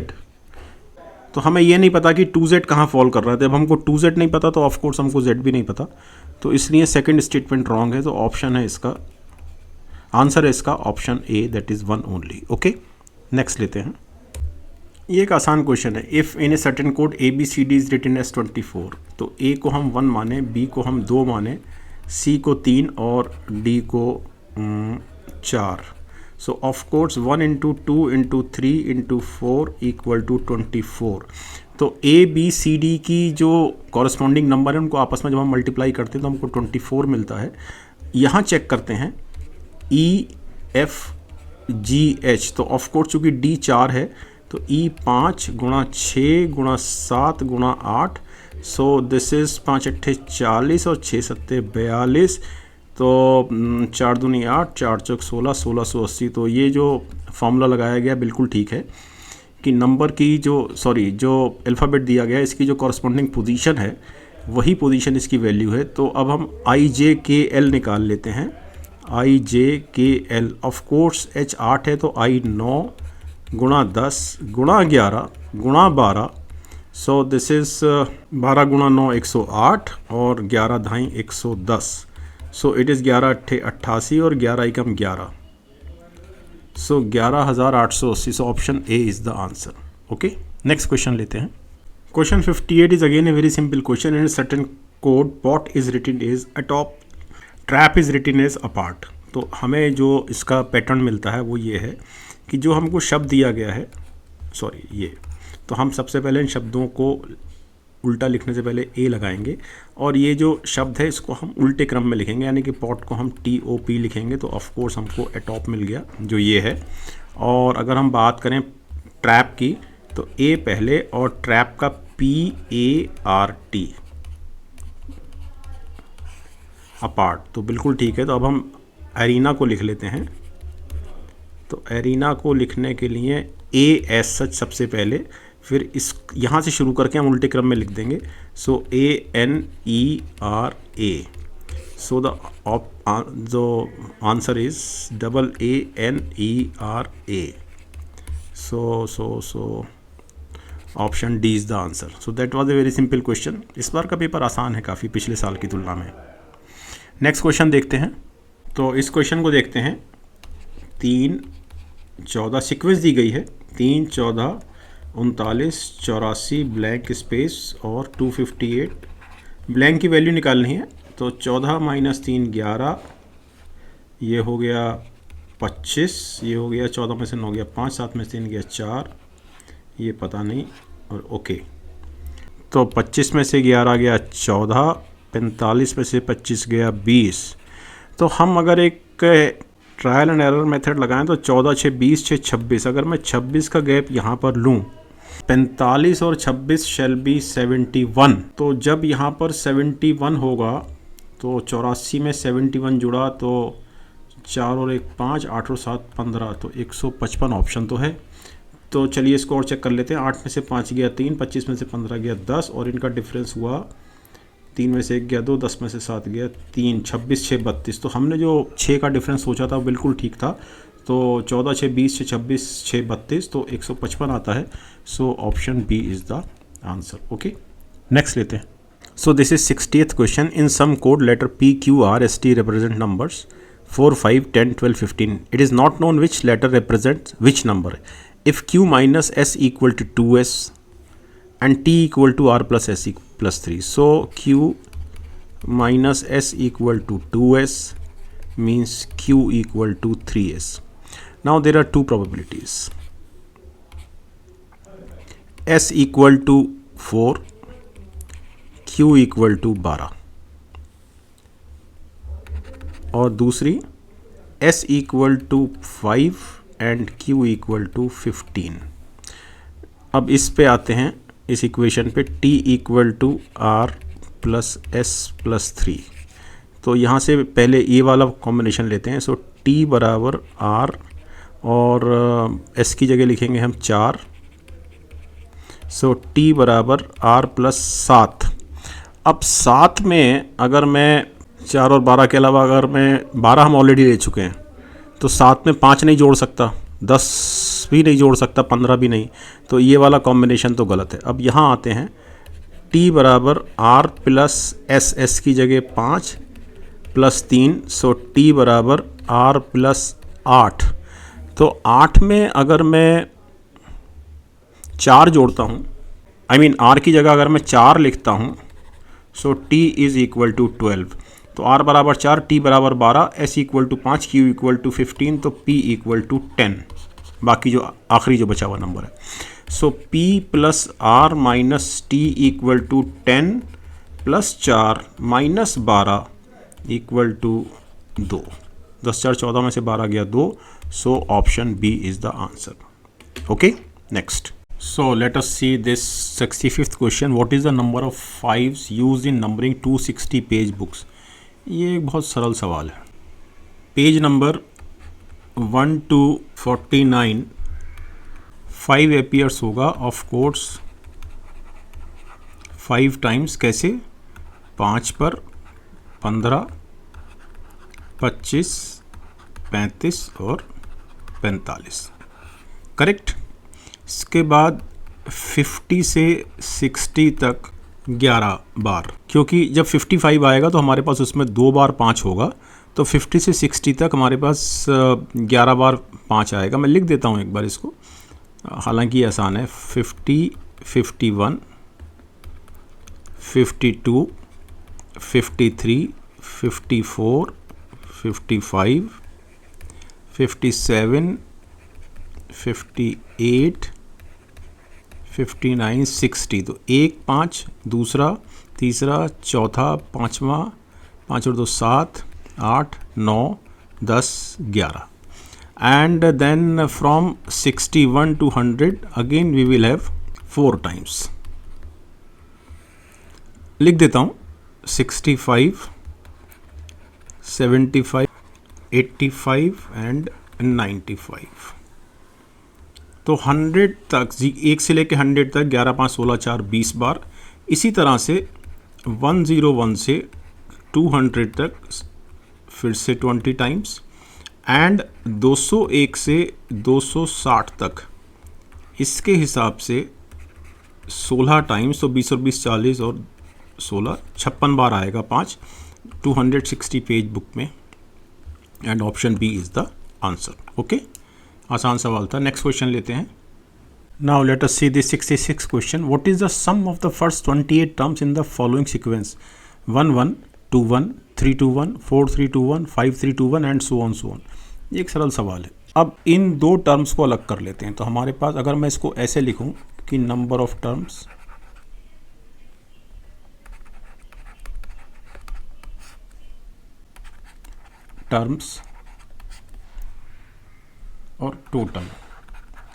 तो हमें ये नहीं पता कि 2z कहाँ फॉल कर रहा है। जब हमको 2z नहीं पता तो ऑफकोर्स हमको z भी नहीं पता, तो इसलिए सेकंड स्टेटमेंट रॉन्ग है। तो ऑप्शन है इसका, आंसर है इसका option A, that is 1 only. Okay, next लेते हैं। ये एक आसान क्वेश्चन है। If in a certain code A B C D is written as 24, तो ए को हम 1 माने, बी को हम 2 माने, सी को 3 और डी को 4। सो of course 1 into 2 into 3 into 4 equal to 24। तो ए बी सी डी की जो कॉरस्पॉन्डिंग नंबर है उनको आपस में जब हम मल्टीप्लाई करते हैं तो हमको 24 मिलता है। यहाँ चेक करते हैं ई एफ जी एच, तो ऑफ कोर्स चूँकि डी 4 है तो ई 5 गुणा 6 गुणा 7 गुणा 8, सो दिस इज़ 5 अट्ठे 40 और 6 सत्ते 42, तो 4 दूनी 8, 4 चौक 16, 1680। तो ये जो फॉर्मूला लगाया गया बिल्कुल ठीक है कि नंबर की जो अल्फ़ाबेट दिया गया है इसकी जो कॉरस्पॉन्डिंग पोजीशन है वही पोजीशन इसकी वैल्यू है। तो अब हम आई जे के एल निकाल लेते हैं। आई जे के एल, ऑफ कोर्स एच 8 है तो आई 9 गुणा 10 गुणा 11 गुणा 12, सो दिस इज़ 12 गुणा 9 108 और 11 धाई 110, सो इट इज़ 11 अट्ठे 88 और 11 एकम 11, so 11,880। So option A is the answer. Okay, next question लेते हैं। Question 58 is again a very simple question. In certain code pot is written as atop, trap is written as apart. तो हमें जो इसका pattern मिलता है वो ये है कि जो हमको शब्द दिया गया है, ये, तो हम सबसे पहले इन शब्दों को उल्टा लिखने से पहले ए लगाएंगे और ये जो शब्द है इसको हम उल्टे क्रम में लिखेंगे, यानी कि पॉट को हम TOP लिखेंगे। तो ऑफ कोर्स हमको एटॉप मिल गया जो ये है। और अगर हम बात करें ट्रैप की तो ए पहले और ट्रैप का PART, अपार्ट, तो बिल्कुल ठीक है। तो अब हम एरिना को लिख लेते हैं। तो एरिना को लिखने के लिए AS सच सबसे पहले, फिर इस यहाँ से शुरू करके हम उल्टे क्रम में लिख देंगे। सो ANERA, सो जो answer is AANERA, so option D is the answer. So that was a very simple question. इस बार का पेपर आसान है काफ़ी पिछले साल की तुलना में। नेक्स्ट क्वेश्चन देखते हैं। तो इस क्वेश्चन को देखते हैं। 3 14 सीक्वेंस दी गई है, 3 14 39 84 ब्लैंक स्पेस और 258 ब्लैंक की वैल्यू निकालनी है। तो 14 माइनस 3 11, ये हो गया 25, ये हो गया 14 में से 9 गया 5, 7 में से 3 गया 4, ये पता नहीं, और ओके। तो 25 में से 11 गया 14, 45 में से 25 गया 20। तो हम अगर एक ट्रायल एंड एरर मेथड लगाएं तो 14 6 20 6 26, अगर मैं 26 का गैप यहाँ पर लूँ, 45 और 26 शैल बी 71। तो जब यहाँ पर 71 होगा तो 84 में 71 जुड़ा तो 4 और 1 5, 8 और 7 15, तो 155 ऑप्शन तो है। तो चलिए इसको और चेक कर लेते हैं। 8 में से 5 गया 3, 25 में से 15 गया 10 और इनका डिफरेंस हुआ 3 में से 1 गया 2, 10 में से 7 गया 3, 26 6 32। तो हमने जो 6 का डिफरेंस सोचा था बिल्कुल ठीक था। तो 14 6 20 6 26 6 32, तो 155 आता है। So option B is the answer. Okay, next लेते हैं। So this is 60th question. In some code letter P Q R S T represent numbers 4, 5, 10, 12, 15. It is not known which letter represents which number. If q minus s equal to 2s and t equal to r plus s plus 3. So q minus s equal to 2s means q equal to 3s. Now there are two probabilities. S equal to 4, q equal to 12, और दूसरी S equal to 5 and Q equal to 15. अब इस पे आते हैं, इस equation पे T equal to R plus S plus 3. तो यहाँ से पहले ये वाला कॉम्बिनेशन लेते हैं. सो T बराबर R और S की जगह लिखेंगे हम 4. सो T बराबर R प्लस 7. अब 7 में अगर मैं 4 और 12 के अलावा अगर मैं 12 हम ऑलरेडी ले चुके हैं, तो 7 में 5 नहीं जोड़ सकता, 10 भी नहीं जोड़ सकता, 15 भी नहीं. तो ये वाला कॉम्बिनेशन तो गलत है. अब यहाँ आते हैं, T बराबर R प्लस S, S की जगह 5 प्लस 3. सो T बराबर R प्लस 8. तो 8 में अगर मैं 4 जोड़ता हूँ, R की जगह अगर मैं 4 लिखता हूँ, so T is equal to 12. तो R बराबर 4, T बराबर 12, S equal to 5, Q equal to 15, तो P इक्वल टू 10. बाकी जो आखिरी जो बचा हुआ नंबर है. So P plus R minus T equal to 10 plus 4 minus 12 equal to 2. 10 4 14 में से 12 गया 2. So option B is the answer. Okay, next. So let us see this 65th question. What is the number of 5s used in numbering 260 page books? ये एक बहुत सरल सवाल है. Page number 1 to 49 5 appears होगा. Of course 5 times. कैसे? 5 पर 15, 25, 35 और 45. करेक्ट. इसके बाद 50 से 60 तक 11 बार, क्योंकि जब 55 आएगा तो हमारे पास उसमें 2 बार 5 होगा. तो 50 से 60 तक हमारे पास 11 बार 5 आएगा. मैं लिख देता हूँ एक बार इसको, हालांकि ये आसान है. 50, 51, 52, 53, 54, 55, 57, 58, 59, 60. तो 1 5, दूसरा, तीसरा, चौथा, पाँचवा, 5 और 2 7, 8, 9, 10, 11. And then from 61 to 100 again we will have 4 times. लिख देता हूँ. 65, 75, 85 and 95. तो 100 तक, 1 से लेके 100 तक 11 5 16 4 20 बार. इसी तरह से 101 से 200 तक फिर से 20 टाइम्स. एंड 201 से 260 तक इसके हिसाब से 16 टाइम्स. तो 20 और 20 40 और 16 56 बार आएगा 5 260 पेज बुक में. And option B is the answer. Okay, आसान सवाल था. नेक्स्ट क्वेश्चन लेते हैं. Now let us see this 66 question. What is the sum of the first 28 terms in the following sequence? 1 1 2 1 3 2 1 4 3 2 1 5 3 2 1 and so on so on. ये एक सरल सवाल है. अब इन दो टर्म्स को अलग कर लेते हैं. तो हमारे पास अगर मैं इसको ऐसे लिखूं कि नंबर ऑफ टर्म्स और टोटल,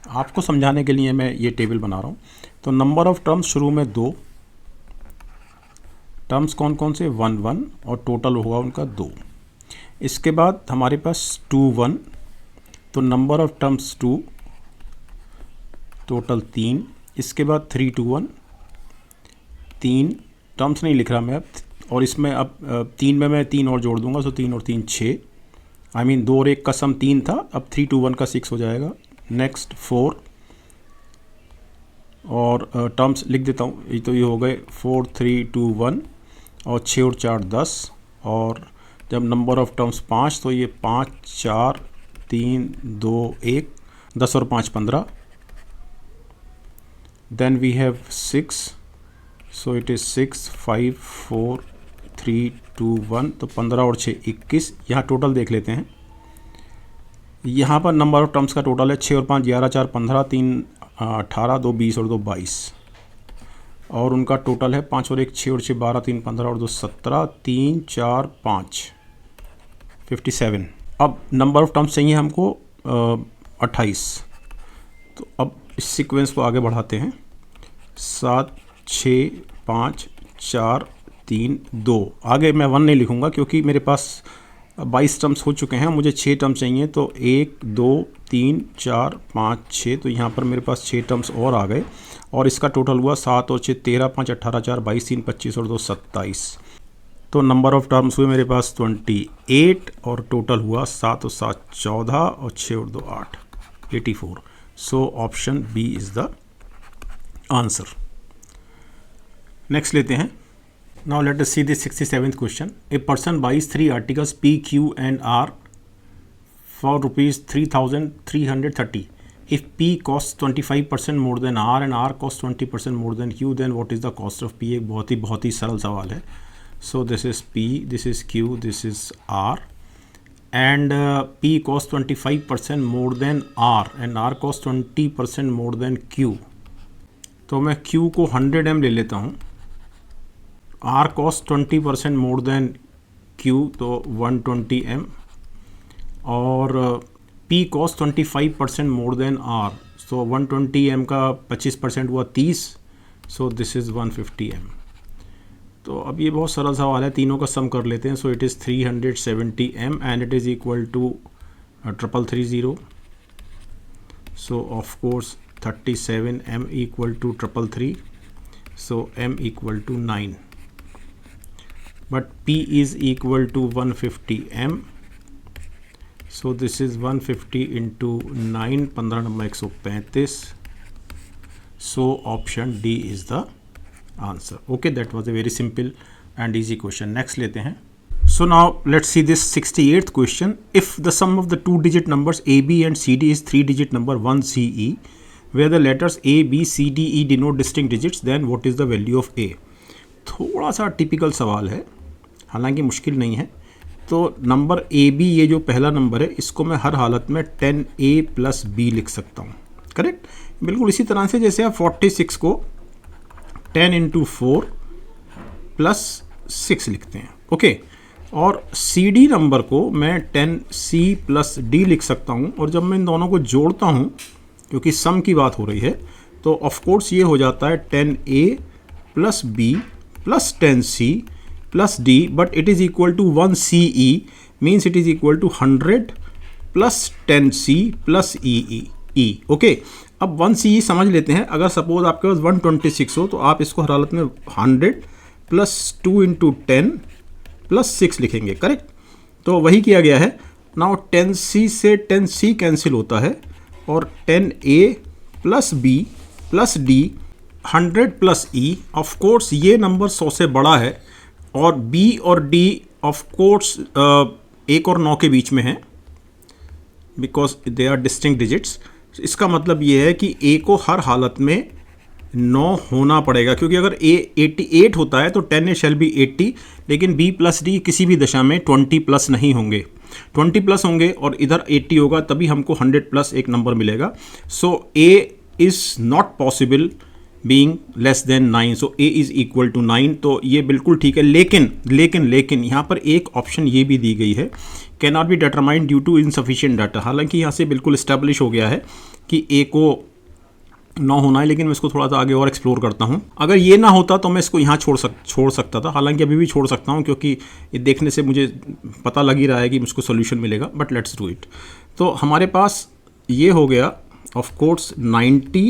आपको समझाने के लिए मैं ये टेबल बना रहा हूँ. तो नंबर ऑफ टर्म्स शुरू में 2 टर्म्स कौन कौन से? 1 1 और टोटल होगा उनका 2. इसके बाद हमारे पास 2 1, तो नंबर ऑफ टर्म्स 2, टोटल 3. इसके बाद 3 2 1, 3 टर्म्स नहीं लिख रहा मैं अब, और इसमें अब 3 में मैं 3 और जोड़ दूंगा. सो 3 और 3 6, 2 और 1 का सम 3 था. अब 3 2 1 का 6 हो जाएगा. नेक्स्ट 4 और टर्म्स लिख देता हूँ. ये तो ये हो गए 4 3 2 1 और 6 और 4 10 और जब नंबर ऑफ टर्म्स 5 तो ये 5 4 3 2 1 10 और 5 15. Then we have 6, so it is 6 5 4 3 2 1. तो 15 और 6 21. यहाँ टोटल देख लेते हैं. यहाँ पर नंबर ऑफ टर्म्स का टोटल है 6 और 5 11 4 15 3 18 2 20 और 2 22. और उनका टोटल है 5 और 1 6 और 6 12 3 15 और 2 17 3 4 5 57. अब नंबर ऑफ टर्म्स चाहिए हमको 28. तो अब इस सीक्वेंस को आगे बढ़ाते हैं. 7 6 5 4 3 2. आगे मैं 1 नहीं लिखूँगा क्योंकि मेरे पास 22 टर्म्स हो चुके हैं. मुझे 6 टर्म्स चाहिए. तो 1 2 3 4 5 6. तो यहाँ पर मेरे पास 6 टर्म्स और आ गए और इसका टोटल हुआ 7 और 6 13 5 18 4 22 3 25 और 2 27. तो नंबर ऑफ टर्म्स हुए मेरे पास 28 और टोटल हुआ 7 और 7 14 और 6 और 2 8 84. So option B is the answer. Next लेते हैं. Now let us see this 67th question. A person buys 3 articles P, Q and R for rupees 3,330. If P costs 25% more than R and R costs 20% more than Q, then what is the cost of P? एक बहुत ही सरल सवाल है. So this is P, this is Q, this is R, and P costs 25% more than R and R costs 20% more than Q. तो मैं Q को 100 m ले लेता हूँ. R costs 20% more than Q, तो 120 m. और P costs 25% more than R, so 120 m का 25% हुआ 30. So this is 150 m. तो अब ये बहुत सरल सवाल है. तीनों का सम कर लेते हैं. So it is 370 m and it is equal to 330. So of course 37 m equal to 333. So m equal to 9. But p is equal to 150 m. So this is 150 into 9. 15 number 135. So option D is the answer. Okay, that was a very simple and easy question. Next लेते हैं. So now let's see this 68th question. If the sum of the 2-digit numbers AB and CD is 3-digit number 1CE, where the letters A, B, C, D, E denote distinct digits, then what is the value of A? थोड़ा सा typical सवाल है, हालांकि मुश्किल नहीं है. तो number AB, ये जो पहला नंबर है, इसको मैं हर हालत में 10A प्लस B लिख सकता हूँ. करेक्ट. बिल्कुल इसी तरह से जैसे आप 46 को 10 इंटू 4 प्लस 6 लिखते हैं. ओके. और सी डी नंबर को मैं 10C प्लस D लिख सकता हूँ. और जब मैं इन दोनों को जोड़ता हूँ, क्योंकि सम की बात हो रही है, तो ऑफ कोर्स ये हो जाता है 10A plus B plus 10C plus D, but it is equal to 1CE, means it is equal to 100 plus 10C plus E. Okay. अब 1CE समझ लेते हैं. अगर सपोज आपके पास 126 हो तो आप इसको हर हालत में 100 प्लस 2 इंटू 10 प्लस 6 लिखेंगे. करेक्ट. तो वही किया गया है. नाउ 10C से 10C कैंसिल होता है और 10A plus B plus D 100 plus E. Of course ये नंबर 100 से बड़ा है और B और D ऑफ कोर्स 1 और 9 के बीच में है, because they are distinct digits. इसका मतलब ये है कि A को हर हालत में 9 होना पड़ेगा, क्योंकि अगर A 88 होता है तो 10A शैल बी 80, लेकिन B प्लस D किसी भी दशा में 20 प्लस नहीं होंगे. 20 प्लस होंगे और इधर 80 होगा, तभी हमको 100 प्लस एक नंबर मिलेगा. So A is not possible being less than 9. So A is equal to 9. तो ये बिल्कुल ठीक है. लेकिन यहाँ पर एक ऑप्शन ये भी दी गई है, can not be determined due to insufficient data. हालांकि यहाँ से बिल्कुल इस्टेब्लिश हो गया है कि A को 9 होना है, लेकिन मैं इसको थोड़ा सा आगे और एक्सप्लोर करता हूँ. अगर ये ना होता तो मैं इसको यहाँ छोड़ सकता था. हालांकि अभी भी छोड़ सकता हूँ, क्योंकि ये देखने से मुझे पता लग ही रहा है कि मुझको सोल्यूशन मिलेगा. But let's do it. तो हमारे पास ये हो गया of course 90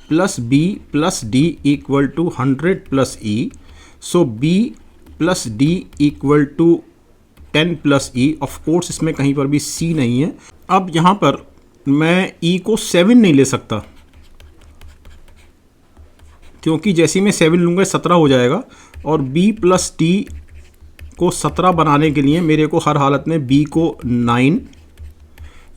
plus B plus D equal to 100 plus E. So B plus D equal to 10 plus E. Of course इसमें कहीं पर भी C नहीं है. अब यहाँ पर मैं E को 7 नहीं ले सकता, क्योंकि जैसे ही मैं 7 लूँगा 17 हो जाएगा. और B प्लस D को 17 बनाने के लिए मेरे को हर हालत में B को 9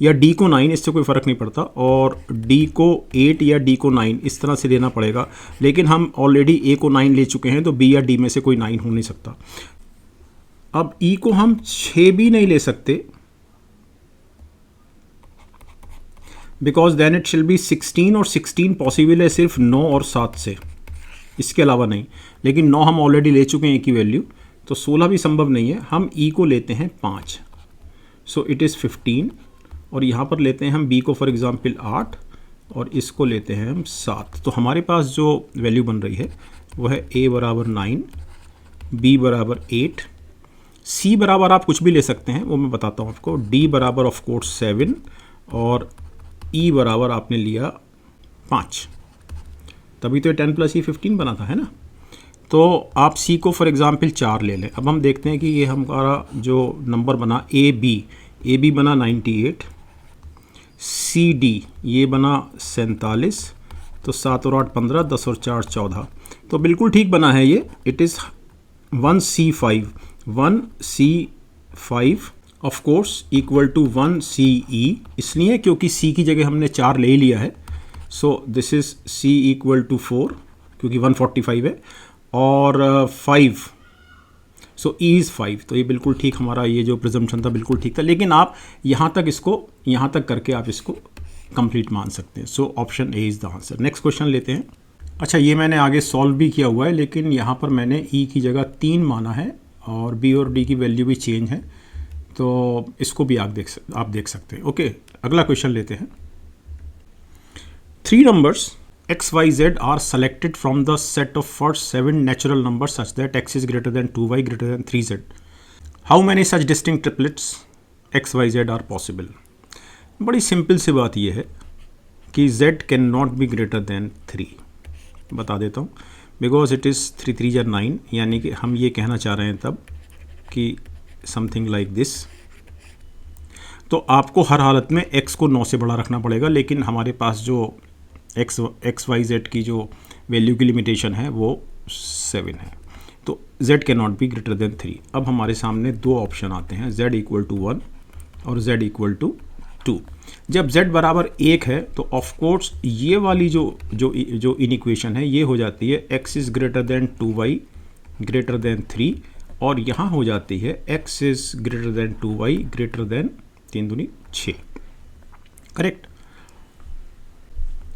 या D को 9, इससे कोई फ़र्क नहीं पड़ता, और D को 8 या D को 9 इस तरह से देना पड़ेगा। लेकिन हम ऑलरेडी A को 9 ले चुके हैं, तो B या D में से कोई 9 हो नहीं सकता। अब E को हम 6 भी नहीं ले सकते, बिकॉज देन इट शिल बी 16, और 16 पॉसिबल है सिर्फ 9 और 7 से, इसके अलावा नहीं। लेकिन 9 हम ऑलरेडी ले चुके हैं E की वैल्यू, तो 16 भी संभव नहीं है। हम E को लेते हैं 5, सो इट इज़ 15, और यहाँ पर लेते हैं हम B को फॉर एग्ज़ाम्पल 8, और इसको लेते हैं हम 7। तो हमारे पास जो वैल्यू बन रही है वो है A बराबर 9, B बराबर 8, C बराबर आप कुछ भी ले सकते हैं, वो मैं बताता हूँ आपको। D बराबर ऑफ कोर्स 7, और E बराबर आपने लिया 5, तभी तो 10 + E 15 बना था, है ना। तो आप C को फॉर एग्ज़ाम्पल 4 ले लें। अब हम देखते हैं कि ये हमारा जो नंबर बना ए बी बना 98, CD ये बना 47, तो 7 और 8 15, 10 और 4 14, तो बिल्कुल ठीक बना है ये। It is 1C5 of course equal to 1CE, इसलिए क्योंकि C की जगह हमने 4 ले ही लिया है। So this is C equal to 4, क्योंकि 145 है, और 5, सो E इज़ 5। तो ये बिल्कुल ठीक, हमारा ये जो प्रिजम्पशन था बिल्कुल ठीक था। लेकिन आप यहाँ तक करके आप इसको कंप्लीट मान सकते हैं। So option A is the answer. Next question लेते हैं। अच्छा, ये मैंने आगे सॉल्व भी किया हुआ है, लेकिन यहाँ पर मैंने E की जगह 3 माना है, और B और D की वैल्यू भी चेंज है, तो इसको भी आप देख सकते हैं। ओके, अगला क्वेश्चन लेते हैं। 3 numbers x, y, z are selected from the set of first 7 natural numbers such that x is greater than 2y greater than 3z. How many such distinct triplets x, y, z are possible? बड़ी simple सी बात यह है कि z can not be greater than 3। बता देता हूँ, because it is 3 3 या 9, यानी कि हम ये कहना चाह रहे हैं तब कि समथिंग लाइक दिस। तो आपको हर हालत में x को 9 से बड़ा रखना पड़ेगा, लेकिन हमारे पास जो एक्स वाई जेड की जो वैल्यू की लिमिटेशन है वो 7 है, तो z can not be greater than 3। अब हमारे सामने 2 ऑप्शन आते हैं, z इक्वल टू 1 और z इक्वल टू 2। जब z बराबर 1 है तो ऑफ कोर्स ये वाली जो इनइक्वेशन है ये हो जाती है x is greater than 2y greater than 3, और यहाँ हो जाती है x is greater than 2y greater than 3 दूनी 6। करेक्ट।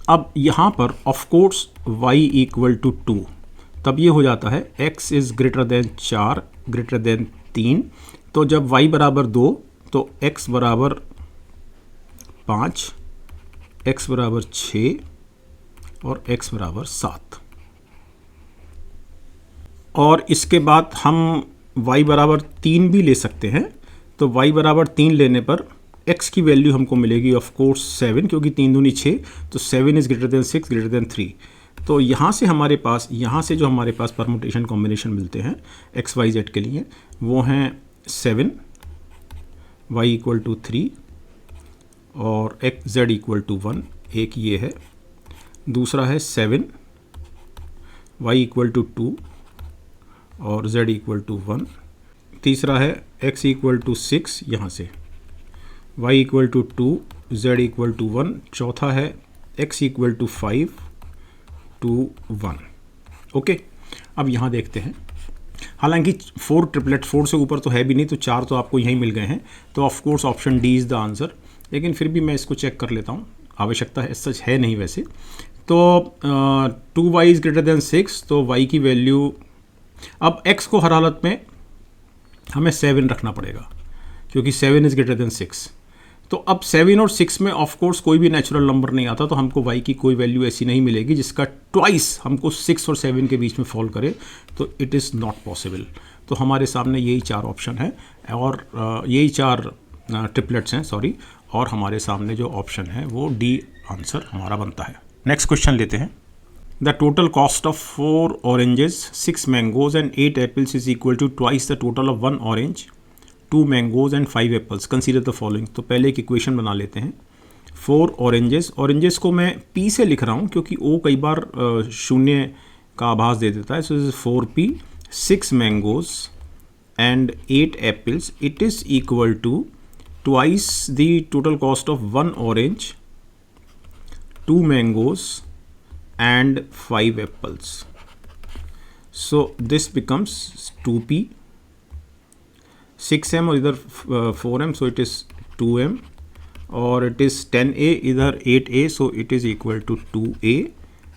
अब यहाँ पर of course y equal to 2, तब ये हो जाता है x is greater than 4 greater than 3। तो जब y बराबर 2 तो x बराबर 5, x बराबर 6 और x बराबर 7। और इसके बाद हम y बराबर 3 भी ले सकते हैं। तो y बराबर 3 लेने पर x की वैल्यू हमको मिलेगी ऑफ कोर्स 7, क्योंकि 3 दूनी 6, तो 7 is greater then 6 greater than 3। तो यहाँ से हमारे पास जो हमारे पास परमुटेशन कॉम्बिनेशन मिलते हैं x y z के लिए वो हैं 7 y इक्वल टू 3 और x z इक्वल टू 1। एक ये है, दूसरा है 7 y इक्वल टू 2 और z इक्वल टू 1। तीसरा है x इक्वल टू 6, यहाँ से y equal to 2 z equal to 1। चौथा है x equal to 5 two 1। Okay, अब यहाँ देखते हैं। हालांकि 4 ट्रिपलेट 4 से ऊपर तो है भी नहीं, तो 4 तो आपको यहीं मिल गए हैं, तो of course option D is the answer. लेकिन फिर भी मैं इसको चेक कर लेता हूँ, आवश्यकता है सच है नहीं वैसे। तो 2y इज़ ग्रेटर देन 6, तो y की वैल्यू, अब x को हर हालत में हमें 7 रखना पड़ेगा, क्योंकि 7 इज़ ग्रेटर देन 6। तो अब 7 और 6 में ऑफ कोर्स कोई भी नेचुरल नंबर नहीं आता, तो हमको y की कोई वैल्यू ऐसी नहीं मिलेगी जिसका ट्वाइस हमको 6 और 7 के बीच में फॉल करे, तो इट इज़ नॉट पॉसिबल। तो हमारे सामने यही 4 ऑप्शन है, और यही 4 ट्रिपलेट्स हैं, सॉरी, और हमारे सामने जो ऑप्शन है वो डी आंसर हमारा बनता है। नेक्स्ट क्वेश्चन लेते हैं। The total cost of 4 oranges 6 mangoes and 8 apples is equal to twice the total of 1 orange 2 mangoes and 5 apples, consider the following. तो पहले एक इक्वेशन बना लेते हैं। 4 ऑरेंजेस को मैं P से लिख रहा हूँ, क्योंकि O कई बार शून्य का आभास दे देता है। सो 4P 6 mangoes and 8 apples, it is equal to twice the total cost of 1 orange, 2 mangoes and 5 apples. So this becomes 2p, 6m or either 4m, so it is 2m, or it is 10a either 8a, so it is equal to 2a.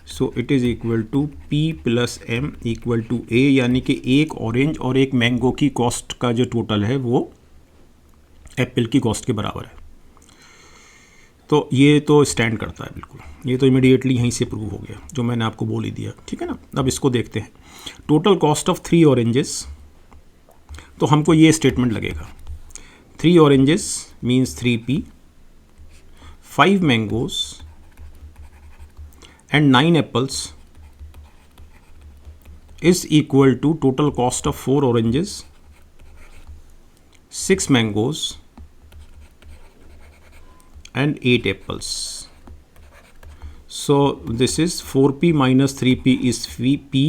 So it is equal to p plus m equal to a, यानी कि एक orange और एक mango की cost का जो total है वो एप्पल की कॉस्ट के बराबर है. तो ये तो स्टैंड करता है बिल्कुल, ये तो इमीडिएटली यहीं से प्रूव हो गया जो मैंने आपको बोल ही दिया, ठीक है ना. अब इसको देखते हैं. टोटल कॉस्ट ऑफ 3 ऑरेंजेस, तो हमको ये स्टेटमेंट लगेगा. 3 oranges means 3p, 5 mangoes and 9 apples is equal to total cost of 4 oranges, 6 mangoes and 8 apples. So this is 4p minus 3p is p,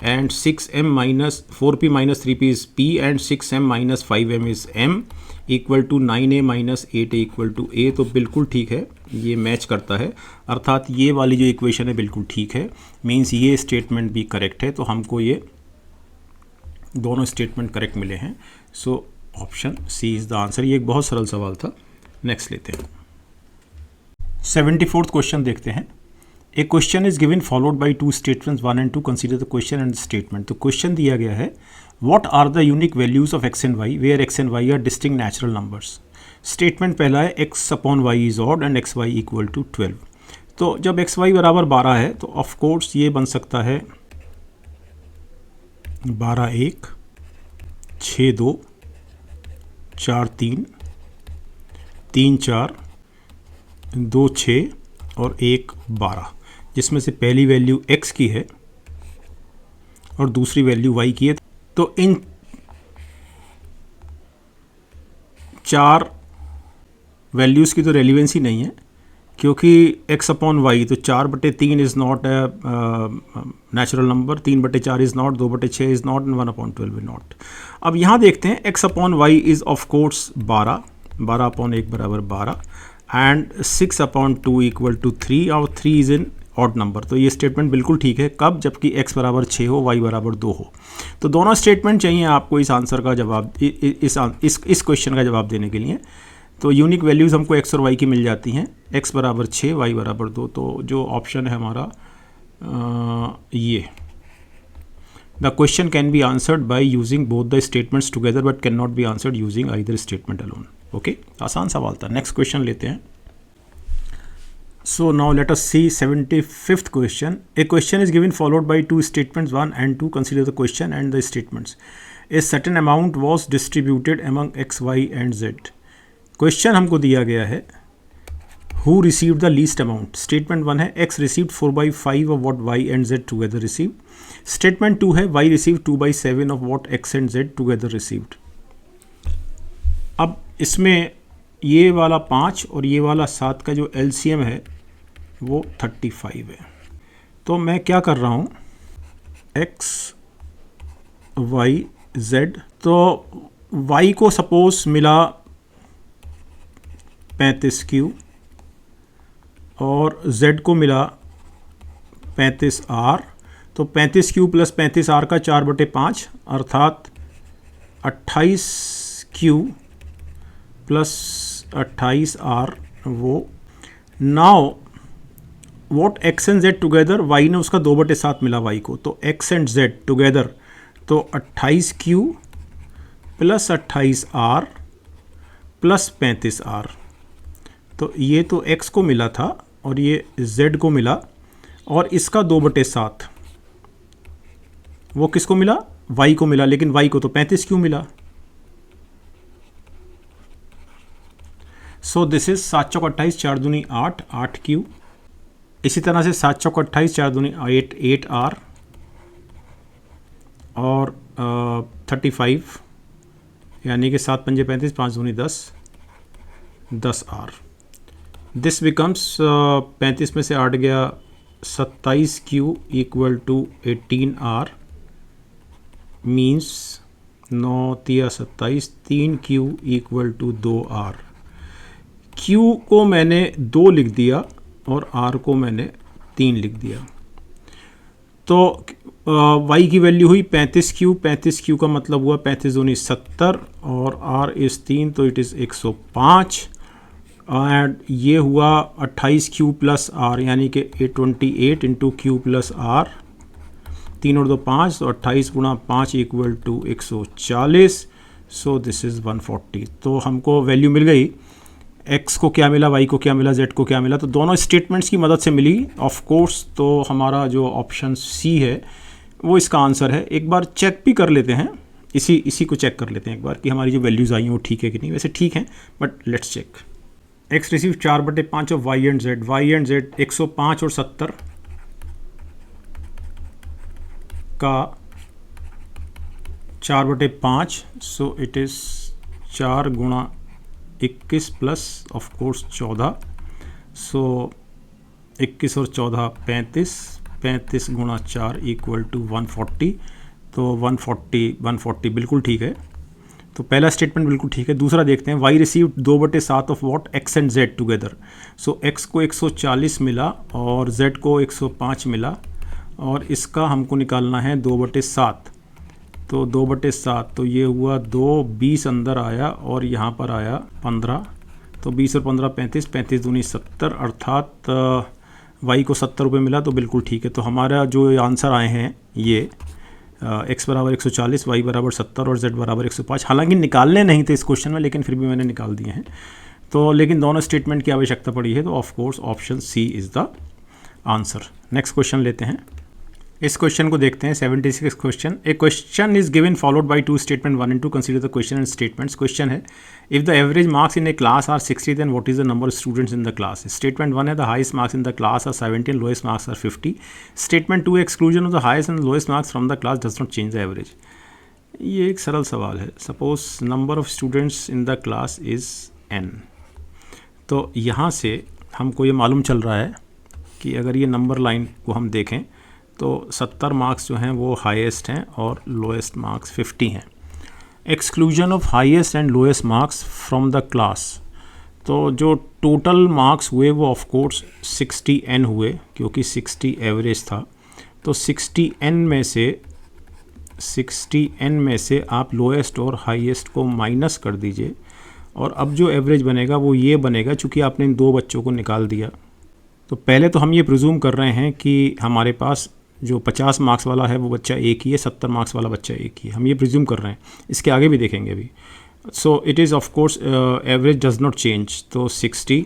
and 6m minus 4p minus 3p is p, and 6m minus 5m is m, equal to 9a minus 8a equal to a. तो बिल्कुल ठीक है, ये match करता है, अर्थात ये वाली जो इक्वेशन है बिल्कुल ठीक है, मींस ये स्टेटमेंट भी करेक्ट है. तो हमको ये दोनों स्टेटमेंट करेक्ट मिले हैं. So option C is the answer. ये एक बहुत सरल सवाल था. नेक्स्ट लेते हैं. 74th क्वेश्चन देखते हैं. A question is given followed by 2 statements 1 and 2. Consider the question and statement. तो क्वेश्चन दिया गया है What are the unique values of x and y where x and y are distinct natural numbers? Statement पहला है x upon y is odd and xy equal to 12. तो जब xy बराबर 12 है तो ऑफ कोर्स ये बन सकता है 12 1, 6 2, 4 3, 3 4, 2 6 और 1 12, जिसमें से पहली वैल्यू x की है और दूसरी वैल्यू y की है. तो इन 4 वैल्यूज़ की तो रेलिवेंसी नहीं है, क्योंकि x अपॉन वाई तो 4/3 is not natural number, 3/4 is not, 2/6 is not, 1/12 is not. अब यहाँ देखते हैं x upon Y is of course 12, 12 upon 1 बराबर 12, एंड 6 अपॉन 2 इक्वल टू 3, और 3 इज़ इन ऑड नंबर. तो ये स्टेटमेंट बिल्कुल ठीक है. कब? जबकि x बराबर 6 हो, y बराबर 2 हो. तो दोनों स्टेटमेंट चाहिए आपको इस आंसर का जवाब, इस क्वेश्चन का जवाब देने के लिए. तो यूनिक वैल्यूज़ हमको x और y की मिल जाती हैं. x बराबर 6, y बराबर 2. तो जो ऑप्शन है हमारा ये, the question can be answered by using both the statements together but can not be answered using either statement alone. Okay, आसान सवाल था. नेक्स्ट क्वेश्चन लेते हैं. So now let us see 75th question. A question is given followed by 2 statements 1 and 2. Consider the question and the statements. A certain amount was distributed among x, y and z. Question हमको दिया गया है who received the least amount. Statement 1 है x received 4/5 of what y and z together received. Statement 2 है y received 2/7 of what x and z together received. अब इसमें ये वाला 5 और ये वाला 7 का जो LCM है वो 35 है. तो मैं क्या कर रहा हूँ, x y z, तो y को सपोज मिला 35Q और z को मिला 35R. तो 35Q प्लस 35R का 4/5 अर्थात 28Q प्लस 28R वो. Now what x and z together, y ने उसका 2/7 मिला वाई को, तो एक्स एंड जेड टुगेदर तो 28Q plus 28R plus 35R. तो ये तो x को मिला था और ये z को मिला, और इसका 2/7 वो किसको मिला, y को मिला, लेकिन y को तो 35Q मिला. सो दिस इज 7 चौक 28, 4 दूनी 8, 8Q. इसी तरह से 7 चौक 28, 4 दूनी 8, 8R और 35, यानी कि 7 पंजे 35, 5 दूनी 10, 10R. दिस बिकम्स 35 में से 8 गया 27Q equal to 18R means 9 तिया 27, 3Q equal to 2R। Q को मैंने 2 लिख दिया और R को मैंने 3 लिख दिया। तो y की वैल्यू हुई 35Q, 35Q का मतलब हुआ 35 दूनी 70 और R इज़ 3, तो इट इज़ 105। एंड ये हुआ 28Q प्लस R, यानी कि 828 इंटू Q प्लस R, 3 और 2 5, तो 28 गुणा 5 equal to 140। So this is 140। तो हमको वैल्यू मिल गई, x को क्या मिला, y को क्या मिला, z को क्या मिला, तो दोनों स्टेटमेंट्स की मदद से मिली ऑफ कोर्स। तो हमारा जो ऑप्शन सी है वो इसका आंसर है। एक बार चेक भी कर लेते हैं, इसी को चेक कर लेते हैं एक बार कि हमारी जो वैल्यूज़ आई हैं वो ठीक है कि नहीं। वैसे ठीक है, but let's check. x receive 4/5 of y and z 105 और 70 का 4/5, सो इट इज़ 4 गुणा 21 प्लस ऑफ कोर्स 14, सो 21 और 14 35, 35 गुणा 4 इक्वल टू 140। तो 140 बिल्कुल ठीक है। तो पहला स्टेटमेंट बिल्कुल ठीक है। दूसरा देखते हैं, y received 2/7 of what x and z together. So x को 140 मिला और z को 105 मिला, और इसका हमको निकालना है 2/7। तो 2/7, तो ये हुआ 2, 20 अंदर आया और यहाँ पर आया 15, तो 20 और 15 35, 35 दूनी 70, अर्थात y को 70 रुपये मिला। तो बिल्कुल ठीक है। तो हमारा जो आंसर आए हैं ये x बराबर 140, y बराबर 70 और z बराबर 105। हालांकि निकालने नहीं थे इस क्वेश्चन में, लेकिन फिर भी मैंने निकाल दिए हैं। तो लेकिन दोनों स्टेटमेंट की आवश्यकता पड़ी है, तो of course option C is the answer. Next question लेते हैं। इस क्वेश्चन को देखते हैं। 76 question. A question is given followed by 2 statement 1 and 2। Consider the question and statements. Question है, if the average marks in a class are 60, then what is the number of students in the class. Statement 1 है, the highest marks in the class are 70, lowest marks are 50। Statement 2, exclusion of the highest and lowest marks from the class does not change the average. ये एक सरल सवाल है। Suppose number of students in the class is n। तो यहाँ से हमको ये मालूम चल रहा है कि अगर ये नंबर लाइन को हम देखें तो 70 मार्क्स जो हैं वो हाईएस्ट हैं और लोएस्ट मार्क्स 50 हैं। Exclusion of highest and lowest marks from the class, तो जो टोटल मार्क्स हुए वो ऑफ कोर्स 60n हुए, क्योंकि 60 एवरेज था। तो 60n में से आप लोएस्ट और हाईएस्ट को माइनस कर दीजिए, और अब जो एवरेज बनेगा वो ये बनेगा, चूँकि आपने इन 2 बच्चों को निकाल दिया। तो पहले तो हम ये प्रिज्यूम कर रहे हैं कि हमारे पास जो 50 मार्क्स वाला है वो बच्चा एक ही है, 70 मार्क्स वाला बच्चा एक ही है। हम ये प्रिज्यूम कर रहे हैं, इसके आगे भी देखेंगे अभी। So it is of course average does not change. तो 60,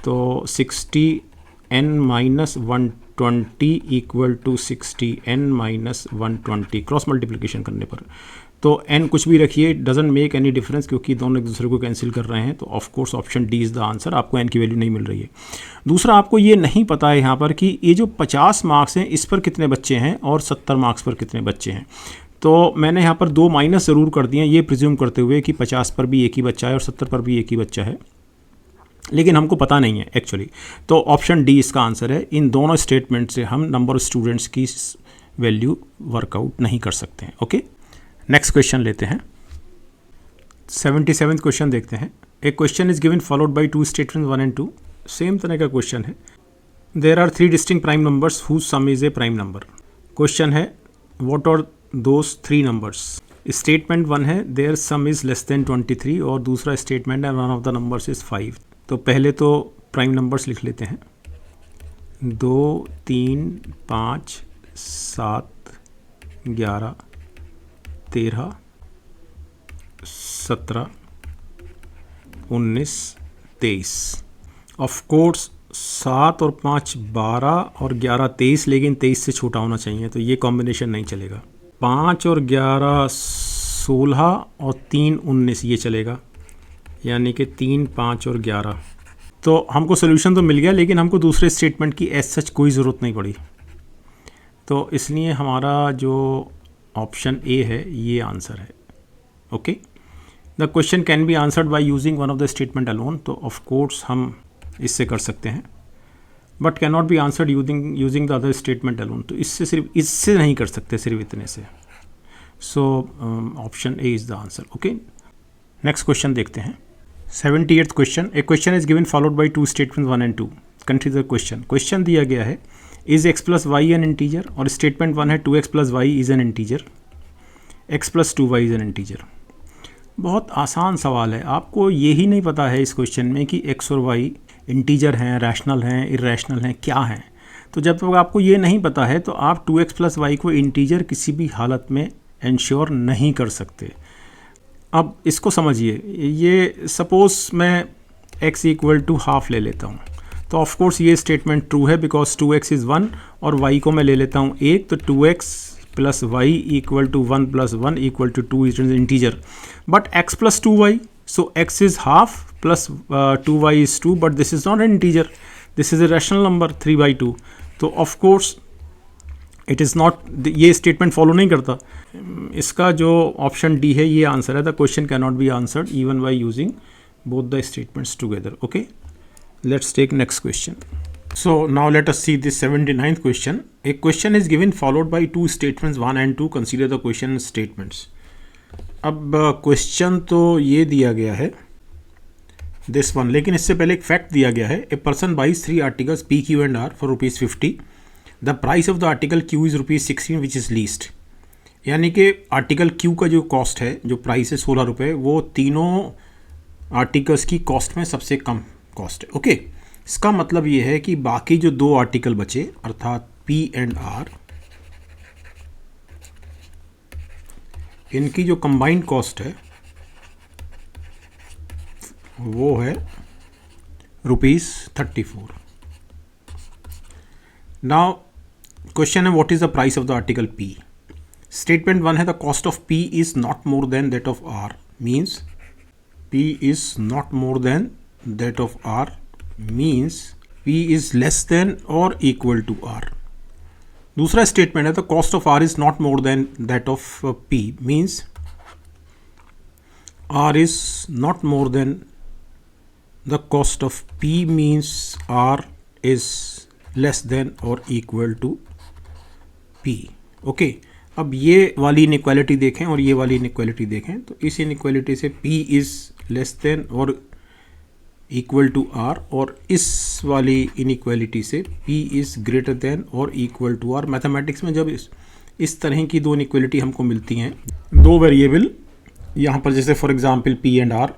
तो 60n minus 120 equal to 60n minus 120 cross multiplication करने पर। तो n कुछ भी रखिए, डजंट मेक एनी डिफरेंस, क्योंकि दोनों एक दूसरे को कैंसिल कर रहे हैं। तो of course option D is the answer. आपको n की वैल्यू नहीं मिल रही है। दूसरा, आपको ये नहीं पता है यहाँ पर कि ये जो 50 मार्क्स हैं इस पर कितने बच्चे हैं और 70 मार्क्स पर कितने बच्चे हैं। तो मैंने यहाँ पर 2 माइनस ज़रूर कर दिए हैं, ये प्रिज्यूम करते हुए कि 50 पर भी एक ही बच्चा है और 70 पर भी एक ही बच्चा है, लेकिन हमको पता नहीं है एक्चुअली। तो ऑप्शन डी इसका आंसर है। इन दोनों स्टेटमेंट से हम नंबर ऑफ स्टूडेंट्स की वैल्यू वर्कआउट नहीं कर सकते हैं। ओके, नेक्स्ट क्वेश्चन लेते हैं। 77th क्वेश्चन देखते हैं। A question is given followed by 2 statement 1 and 2। Same तरह का क्वेश्चन है। There are 3 distinct prime numbers whose sum is a prime number. Question है, what are those 3 numbers. Statement 1 है, their sum is less than 23, और दूसरा statement है, one of the numbers is 5। तो पहले तो प्राइम नंबर्स लिख लेते हैं। 2, 3, 5, 7, 11, 13, 17, 19, 23। ऑफ कोर्स 7 और 5 12 और 11 23, लेकिन 23 से छोटा होना चाहिए, तो ये कॉम्बिनेशन नहीं चलेगा। 5 और 11 16 और 3 19 ये चलेगा, यानी कि 3, 5 और 11। तो हमको सोल्यूशन तो मिल गया, लेकिन हमको दूसरे स्टेटमेंट की एज सच कोई ज़रूरत नहीं पड़ी। तो इसलिए हमारा जो ऑप्शन ए है ये आंसर है। Okay, the question can be answered by using one of the statement alone. तो ऑफ कोर्स हम इससे कर सकते हैं, but can not be answered using the other statement alone. तो इससे सिर्फ इससे नहीं कर सकते, सिर्फ इतने से। So option A is the answer. Okay, next question देखते हैं. 78th question. A question is given followed by two statement 1 and 2. Consider question. Question दिया गया है is x plus y an integer, और स्टेटमेंट 1 है 2x plus y is an integer, x plus 2y is an integer. बहुत आसान सवाल है. आपको यही नहीं पता है इस क्वेश्चन में कि x और y इंटीजर हैं, रैशनल हैं, इरेशनल हैं, क्या हैं. तो जब तक आपको ये नहीं पता है तो आप 2x प्लस वाई को इंटीजर किसी भी हालत में इंश्योर नहीं कर सकते. अब इसको समझिए. ये सपोज़ मैं x इक्वल टू हाफ ले लेता हूँ, तो ऑफ कोर्स ये स्टेटमेंट ट्रू है बिकॉज 2x इज़ 1 और y को मैं ले लेता हूँ 1, तो 2x plus y equal to 1 plus 1 equal to 2 is integer. But x plus 2y, so x is half plus 2y is 2, but this is not an integer, this is a rational number 3/2. तो of course it is not, ये statement follow नहीं करता. इसका जो option D है ये answer है. The question can not be answered even by using both the statements together. Okay, let's take next question. So now let us see this 79th question. A question is given followed by two statements 1 and 2. Consider the question statements. अब question तो ये दिया गया है this one, लेकिन इससे पहले एक फैक्ट दिया गया है. A person buys 3 articles P Q and R for ₹50. The price of the article Q is ₹16 which is least. यानी कि आर्टिकल क्यू का जो कॉस्ट है, जो प्राइस है ₹16, वो तीनों आर्टिकल्स की कॉस्ट में सबसे कम कॉस्ट है. ओके, इसका मतलब ये है कि बाकी जो दो आर्टिकल बचे अर्थात पी एंड आर, इनकी जो कंबाइंड कॉस्ट है वो है ₹34. नाउ क्वेश्चन है what is the price of the article P. Statement 1 है the cost of P is not more than that of R, means P is not more than that of R means P is less than or equal to R. दूसरा statement है the cost of R is not more than that of P, means R is not more than the cost of P, means R is less than or equal to P. Okay, अब ये वाली inequality देखें और ये वाली inequality देखें, तो इस इनइक्वालिटी से P is less than और इक्वल टू आर, और इस वाली इनइक्वालिटी से P इज़ ग्रेटर देन और इक्वल टू आर. मैथमेटिक्स में जब इस तरह की दो इनइक्वालिटी हमको मिलती हैं, दो वेरिएबल यहाँ पर, जैसे for example P and R,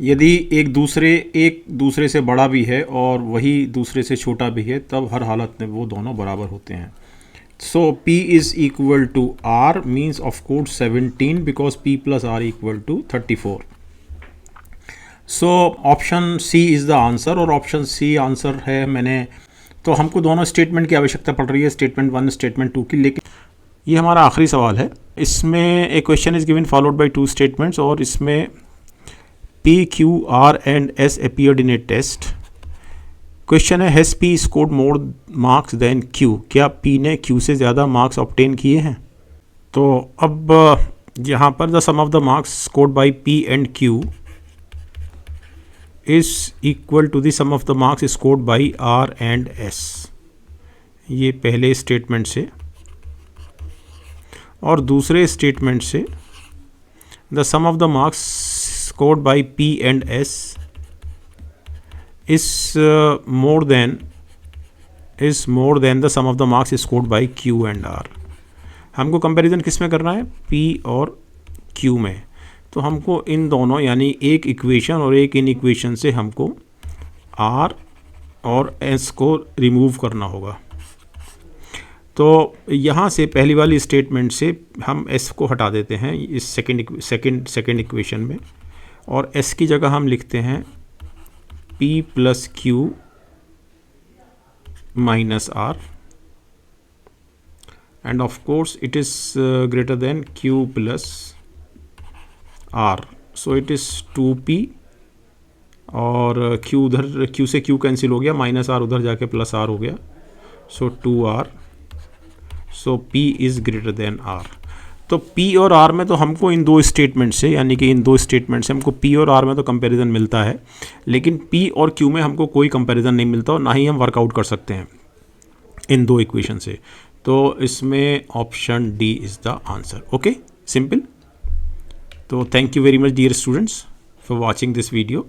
यदि एक दूसरे से बड़ा भी है और वही दूसरे से छोटा भी है, तब हर हालत में वो दोनों बराबर होते हैं. So P is equal to R means of course 17 because P plus R equal to 34. So option C is the answer, और ऑप्शन सी आंसर है. मैंने तो हमको दोनों स्टेटमेंट की आवश्यकता पड़ रही है, स्टेटमेंट 1 स्टेटमेंट 2 की. लेकिन ये हमारा आखिरी सवाल है. इसमें एक question is given followed by 2 statements, और इसमें P Q R and S appeared in a test. Question है has P scored more marks than Q. क्या पी ने क्यू से ज़्यादा मार्क्स ऑब्टेन किए हैं? तो अब यहाँ पर the sum of the marks scored by P and Q is equal to the sum of the marks scored by R and S. ये पहले स्टेटमेंट से, और दूसरे स्टेटमेंट से the sum of the marks scored by P and S is more than the sum of the marks scored by Q and R. हमको comparison किस में करना है? P और Q में. तो हमको इन दोनों यानी एक इक्वेशन और एक इन इक्वेशन से हमको R और S को रिमूव करना होगा. तो यहाँ से पहली वाली स्टेटमेंट से हम S को हटा देते हैं इस सेकंड इक्वेशन में, और S की जगह हम लिखते हैं P plus Q minus R, and of course it is greater than Q plus R. So it is 2P, और Q उधर, Q से Q कैंसिल हो गया, माइनस R उधर जाके प्लस R हो गया, सो 2R. So P is greater then R. तो P और R में तो हमको इन दो स्टेटमेंट से, यानी कि इन दो स्टेटमेंट से हमको P और R में तो कंपैरिजन मिलता है, लेकिन P और Q में हमको कोई कंपैरिजन नहीं मिलता, और ना ही हम वर्कआउट कर सकते हैं इन दो इक्वेशन से. तो इसमें option D is the answer. Okay. Simple. तो thank you very much dear students for watching this video.